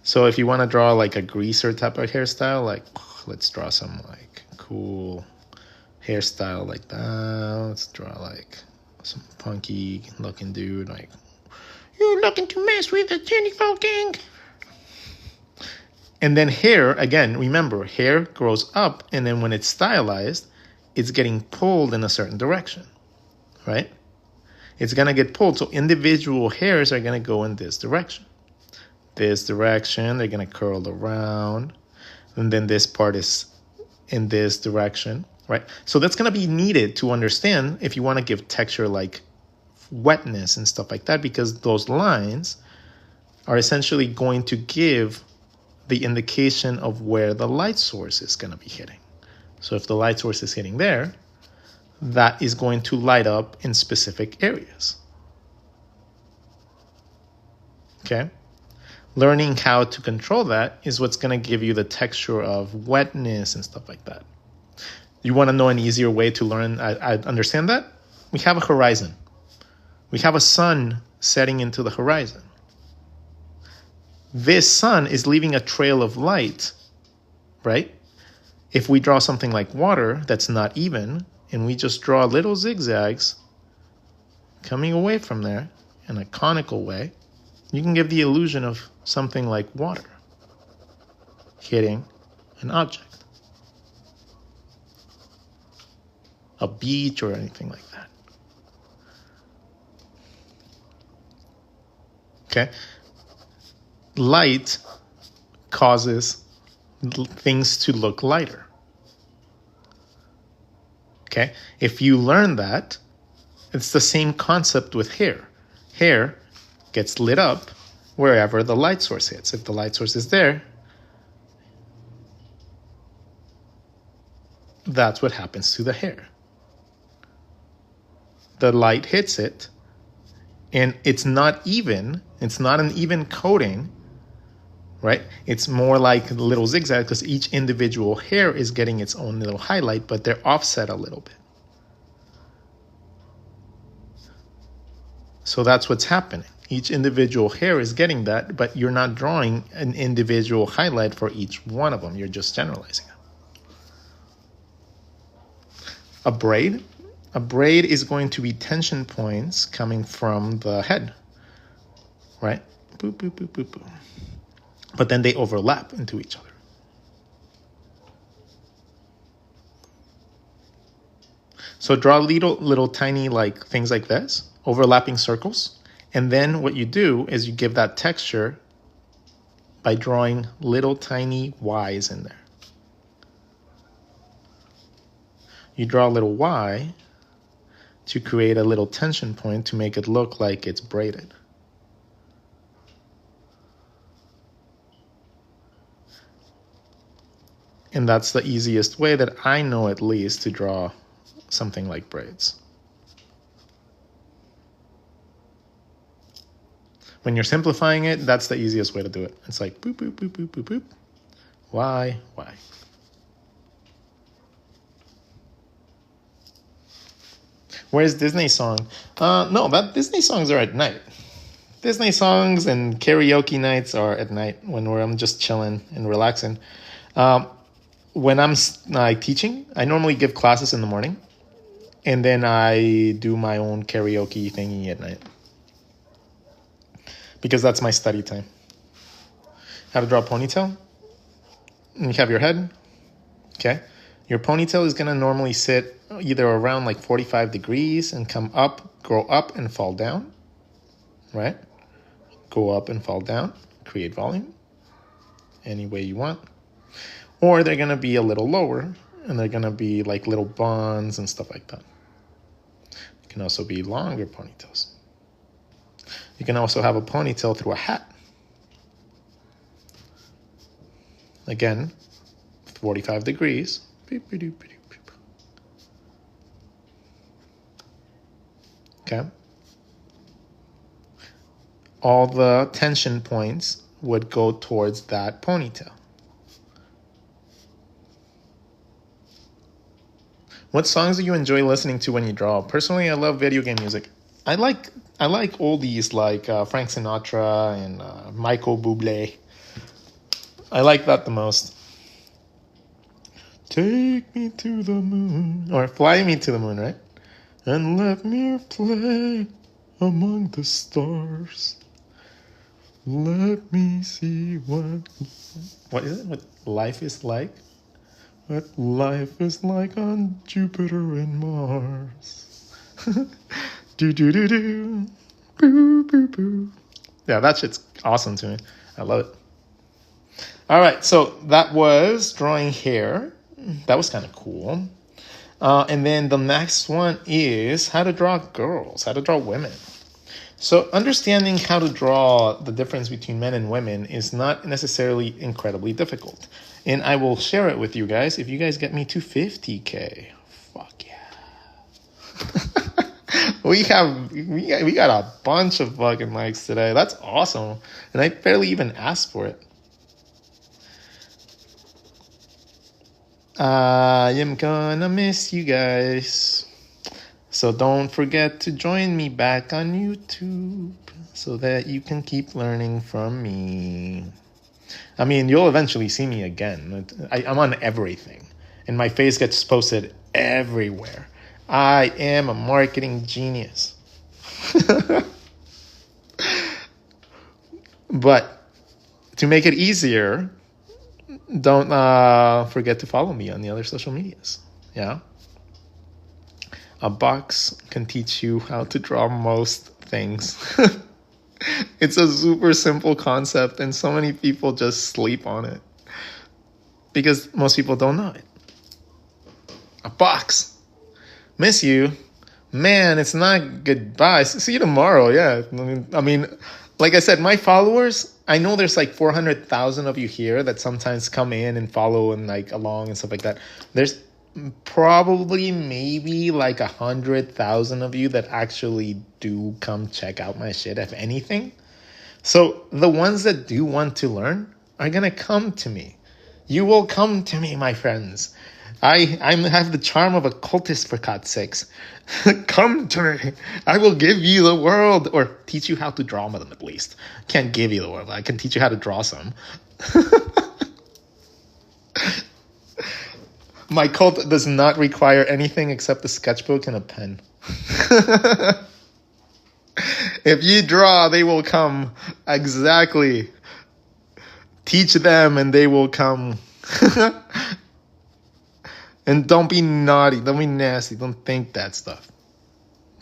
So if you want to draw like a greaser type of hairstyle, like let's draw some like cool hairstyle like that. Let's draw like some punky looking dude like, "You looking to mess with the Jennifer gang?" And then hair, again, remember, hair grows up, and then when it's stylized, it's getting pulled in a certain direction, right? It's going to get pulled. So individual hairs are going to go in this direction. This direction, they're going to curl around. And then this part is in this direction, right? So that's going to be needed to understand if you want to give texture like wetness and stuff like that, because those lines are essentially going to give the indication of where the light source is going to be hitting. So if the light source is hitting there, that is going to light up in specific areas. Okay? Learning how to control that is what's going to give you the texture of wetness and stuff like that. You want to know an easier way to learn, I understand that? We have a horizon. We have a sun setting into the horizon. This sun is leaving a trail of light, right? If we draw something like water that's not even, and we just draw little zigzags coming away from there in a conical way, you can give the illusion of something like water hitting an object, a beach or anything like that. Okay? Light causes things to look lighter. Okay? If you learn that, it's the same concept with hair. hair gets lit up wherever the light source hits. If the light source is there, that's what happens to the hair. The light hits it, and it's not even. It's not an even coating, right? It's more like a little zigzag because each individual hair is getting its own little highlight, but they're offset a little bit. So that's what's happening. Each individual hair is getting that, but you're not drawing an individual highlight for each one of them. You're just generalizing them. A braid. A braid is going to be tension points coming from the head, right? Boop, boop, boop, boop, boop. But then they overlap into each other. So draw little tiny like things like this, overlapping circles. And then what you do is you give that texture by drawing little tiny Y's in there. You draw a little Y to create a little tension point to make it look like it's braided. And that's the easiest way that I know at least to draw something like braids. When you're simplifying it, that's the easiest way to do it. It's like boop, boop, boop, boop, boop, boop. Y. Where's Disney song? No, Disney songs are at night. Disney songs and karaoke nights are at night when I'm just chilling and relaxing. When I'm teaching, I normally give classes in the morning, and then I do my own karaoke thingy at night. Because that's my study time. How to draw a ponytail? You have your head. Okay. Your ponytail is going to normally sit either around like 45 degrees and come up, grow up and fall down. Right? Go up and fall down. Create volume. Any way you want. Or they're going to be a little lower and they're going to be like little buns and stuff like that. It can also be longer ponytails. You can also have a ponytail through a hat. Again, 45 degrees. Okay. All the tension points would go towards that ponytail. What songs do you enjoy listening to when you draw? Personally, I love video game music. I like oldies like Frank Sinatra and Michael Bublé. I like that the most. Take me to the moon, or fly me to the moon, right? And let me play among the stars. Let me see what is it? What life is like? What life is like on Jupiter and Mars. Do do do do. Boo boo boo. Yeah, that shit's awesome to me. I love it. All right, so that was drawing hair. That was kind of cool. And then the next one is how to draw girls, how to draw women. So understanding how to draw the difference between men and women is not necessarily incredibly difficult. And I will share it with you guys if you guys get me to 50K. Fuck yeah. We got a bunch of fucking likes today. That's awesome. And I barely even asked for it. I am gonna miss you guys. So don't forget to join me back on YouTube so that you can keep learning from me. I mean, you'll eventually see me again. I'm on everything. And my face gets posted everywhere. I am a marketing genius. But to make it easier, don't forget to follow me on the other social medias. Yeah. A box can teach you how to draw most things. It's a super simple concept, and so many people just sleep on it because most people don't know it. A box. Miss you. Man, it's not goodbye. See you tomorrow. Yeah. I mean, like I said, my followers, I know there's like 400,000 of you here that sometimes come in and follow and like along and stuff like that. There's probably maybe like 100,000 of you that actually do come check out my shit, if anything. So the ones that do want to learn are going to come to me. You will come to me, my friends. I have the charm of a cultist, for God's sakes. Come to me. I will give you the world, or teach you how to draw them at least. Can't give you the world. I can teach you how to draw some. My cult does not require anything except a sketchbook and a pen. If you draw, they will come. Exactly. Teach them and they will come. And don't be naughty. Don't be nasty. Don't think that stuff.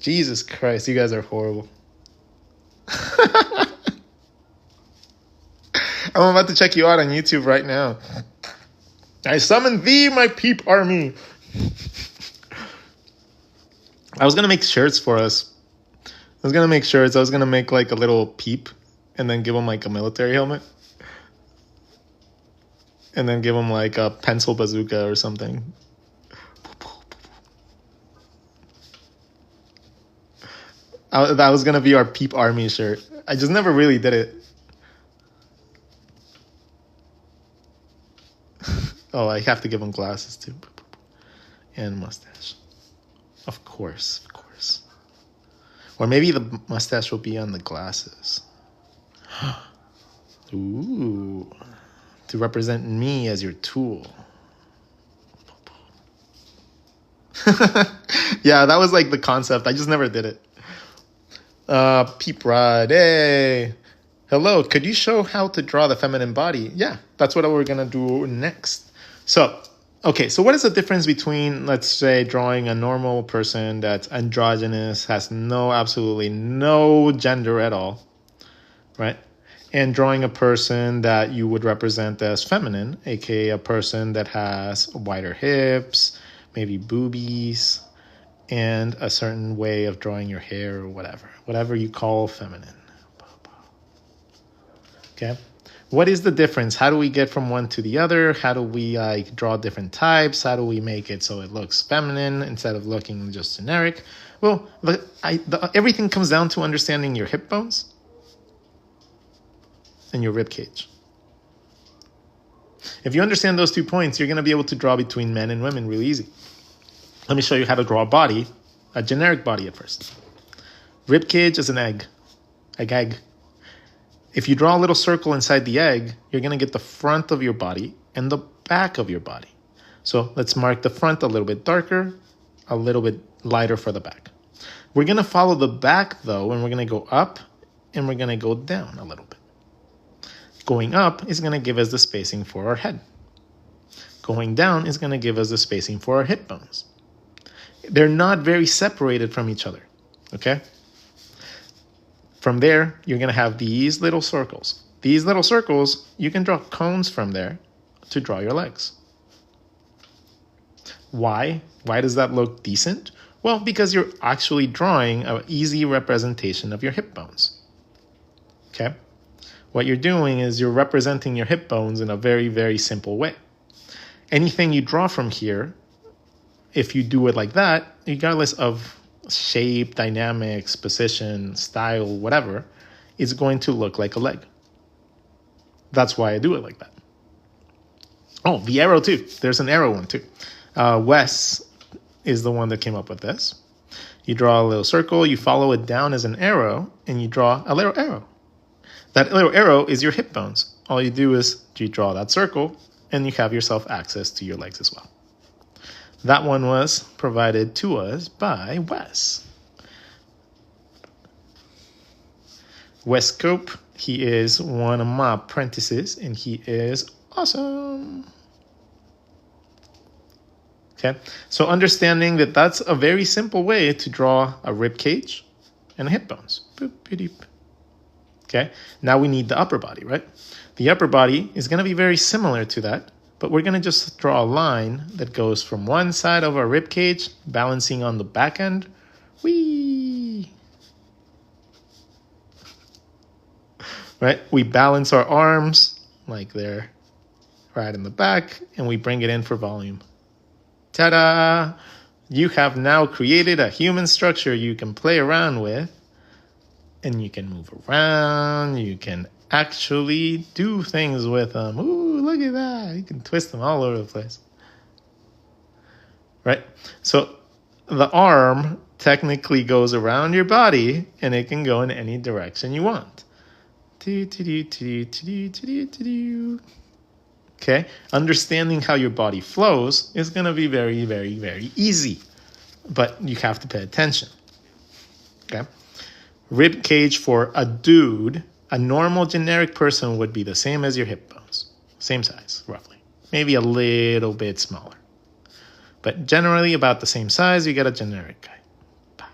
Jesus Christ, you guys are horrible. I'm about to check you out on YouTube right now. I summon thee, my Peep Army. I was going to make shirts for us. I was going to make like a little peep and then give them like a military helmet. And then give them like a pencil bazooka or something. That was going to be our Peep Army shirt. I just never really did it. Oh, I have to give him glasses too. And mustache. Of course. Or maybe the mustache will be on the glasses. Ooh. To represent me as your tool. Yeah, that was like the concept. I just never did it. Peep Rod, hey. Hello, could you show how to draw the feminine body? Yeah, that's what we're going to do next. So, okay, so what is the difference between, let's say, drawing a normal person that's androgynous, has absolutely no gender at all, right? And drawing a person that you would represent as feminine, aka a person that has wider hips, maybe boobies, and a certain way of drawing your hair or whatever you call feminine. Okay, what is the difference? How do we get from one to the other? How do we draw different types? How do we make it so it looks feminine instead of looking just generic? Well, everything comes down to understanding your hip bones and your rib cage. If you understand those 2 points, you're going to be able to draw between men and women really easy. Let me show you how to draw a body, a generic body at first. Rib cage is an egg. Egg. If you draw a little circle inside the egg, you're going to get the front of your body and the back of your body. So let's mark the front a little bit darker, a little bit lighter for the back. We're going to follow the back though, and we're going to go up and we're going to go down a little bit. Going up is going to give us the spacing for our head. Going down is going to give us the spacing for our hip bones. They're not very separated from each other, okay? From there, you're going to have these little circles. These little circles, you can draw cones from there to draw your legs. Why? Why does that look decent? Well, because you're actually drawing an easy representation of your hip bones, okay? What you're doing is you're representing your hip bones in a very, very simple way. Anything you draw from here, if you do it like that, regardless of shape, dynamics, position, style, whatever, it's going to look like a leg. That's why I do it like that. Oh, the arrow too. There's an arrow one too. Wes is the one that came up with this. You draw a little circle, you follow it down as an arrow, and you draw a little arrow. That little arrow is your hip bones. All you do is you draw that circle, and you have yourself access to your legs as well. That one was provided to us by Wes. Wes Cope, he is one of my apprentices, and he is awesome. Okay, so understanding that that's a very simple way to draw a rib cage and hip bones. Boop, boop. Okay, now we need the upper body, right? The upper body is going to be very similar to that, but we're going to just draw a line that goes from one side of our rib cage, balancing on the back end, right? We balance our arms like they're right in the back, and we bring it in for volume. Ta-da! You have now created a human structure you can play around with, and you can move around. You can actually do things with them. Ooh, look at that. You can twist them all over the place. Right? So the arm technically goes around your body, and it can go in any direction you want. Okay? Understanding how your body flows is going to be very, very, very easy. But you have to pay attention. Okay? Rib cage for a dude, a normal generic person would be the same as your hip bones. Same size, roughly. Maybe a little bit smaller. But generally about the same size, you get a generic guy.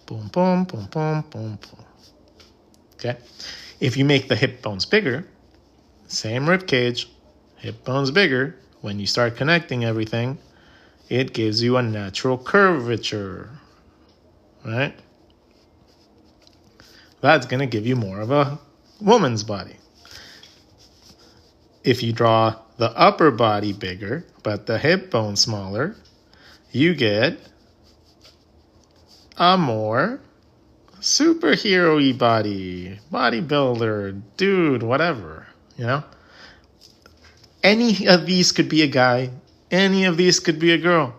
Boom, boom, boom, boom, boom, boom. Okay? If you make the hip bones bigger, same rib cage, hip bones bigger, when you start connecting everything, it gives you a natural curvature, right? That's going to give you more of a woman's body. If you draw the upper body bigger, but the hip bone smaller, you get a more superhero-y body, bodybuilder, dude, whatever, you know? Any of these could be a guy. Any of these could be a girl.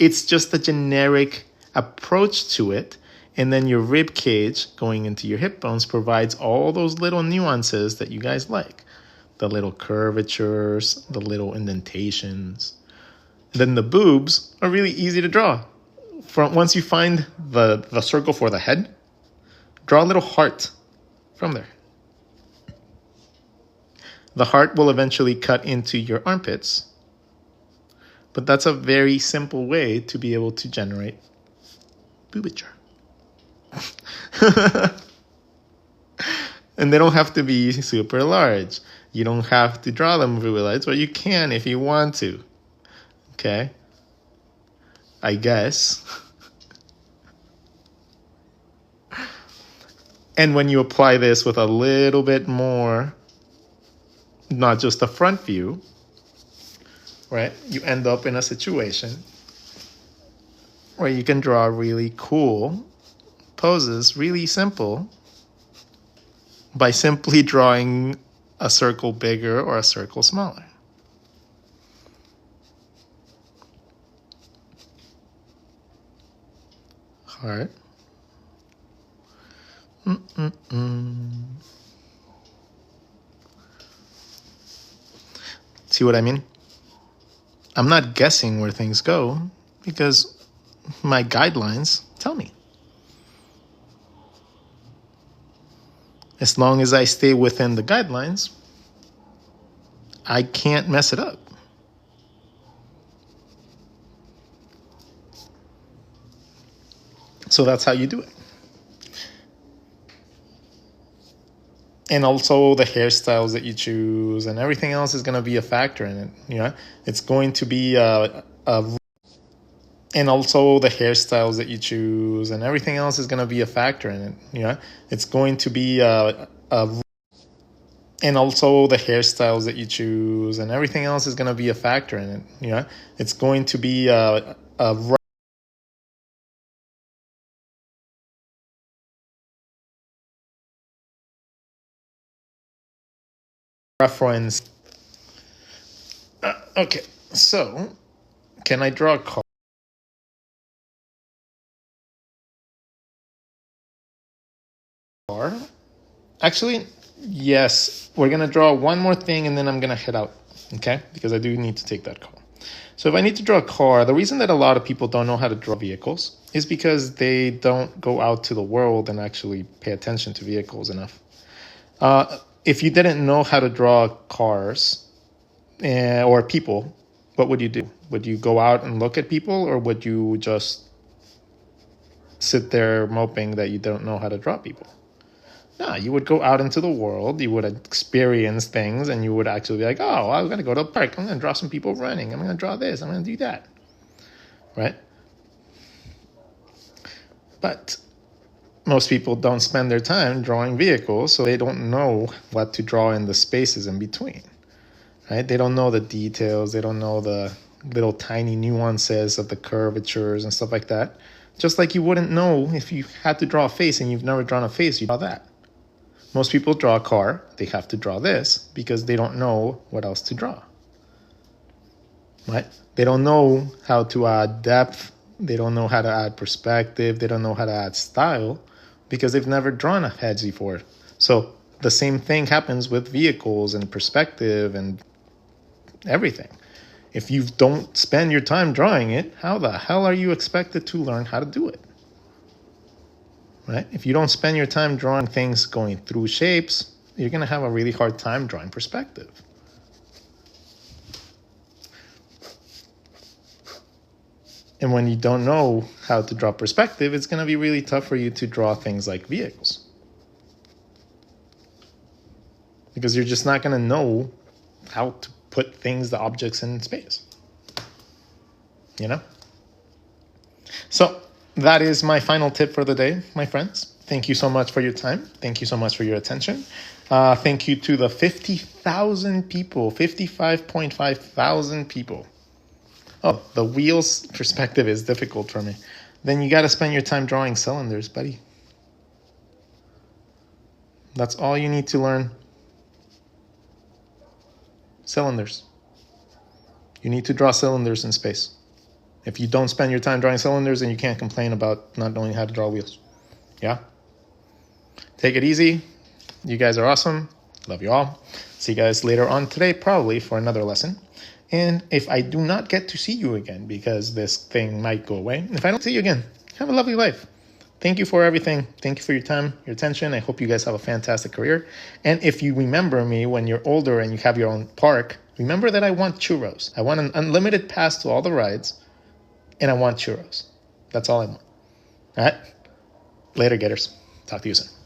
It's just a generic approach to it. And then your rib cage going into your hip bones provides all those little nuances that you guys like. The little curvatures, the little indentations. Then the boobs are really easy to draw. Once you find the circle for the head, draw a little heart from there. The heart will eventually cut into your armpits. But that's a very simple way to be able to generate boobature. And they don't have to be super large. You don't have to draw them really large, but you can if you want to. Okay? I guess. And when you apply this with a little bit more, not just the front view, right? You end up in a situation where you can draw really cool poses, really simple, by simply drawing a circle bigger or a circle smaller. Heart. See what I mean? I'm not guessing where things go because my guidelines tell me. As long as I stay within the guidelines, I can't mess it up. So that's how you do it. And also the hairstyles that you choose and everything else is going to be a factor in it. You know, it's going to be and also the hairstyles that you choose and everything else is going to be a factor in it. You know, it's going to be and also the hairstyles that you choose and everything else is going to be a factor in it. You know, it's going to be reference. Okay, so can I draw a car? Actually, yes. We're going to draw one more thing and then I'm going to head out, okay? Because I do need to take that call. So if I need to draw a car, the reason that a lot of people don't know how to draw vehicles is because they don't go out to the world and actually pay attention to vehicles enough. If you didn't know how to draw cars or people, what would you do? Would you go out and look at people, or would you just sit there moping that you don't know how to draw people? No, you would go out into the world, you would experience things, and you would actually be like, oh, I'm going to go to the park, I'm going to draw some people running, I'm going to draw this, I'm going to do that, right? But most people don't spend their time drawing vehicles, so they don't know what to draw in the spaces in between, right? They don't know the details. They don't know the little tiny nuances of the curvatures and stuff like that. Just like you wouldn't know if you had to draw a face and you've never drawn a face, you draw that. Most people draw a car, they have to draw this because they don't know what else to draw, right? They don't know how to add depth. They don't know how to add perspective. They don't know how to add style because they've never drawn a heads before. So the same thing happens with vehicles and perspective and everything. If you don't spend your time drawing it, how the hell are you expected to learn how to do it? Right? If you don't spend your time drawing things going through shapes, you're going to have a really hard time drawing perspective. And when you don't know how to draw perspective, it's going to be really tough for you to draw things like vehicles. Because you're just not going to know how to put things, the objects in space. You know? So that is my final tip for the day, my friends. Thank you so much for your time. Thank you so much for your attention. Thank you to the 50,000 people, 55.5 thousand people. Oh, the wheels perspective is difficult for me. Then you got to spend your time drawing cylinders, buddy. That's all you need to learn. Cylinders. You need to draw cylinders in space. If you don't spend your time drawing cylinders, then you can't complain about not knowing how to draw wheels. Yeah? Take it easy. You guys are awesome. Love you all. See you guys later on today, probably for another lesson. And if I do not get to see you again, because this thing might go away, if I don't see you again, have a lovely life. Thank you for everything. Thank you for your time, your attention. I hope you guys have a fantastic career. And if you remember me when you're older and you have your own park, remember that I want churros. I want an unlimited pass to all the rides, and I want churros. That's all I want. All right? Later, getters. Talk to you soon.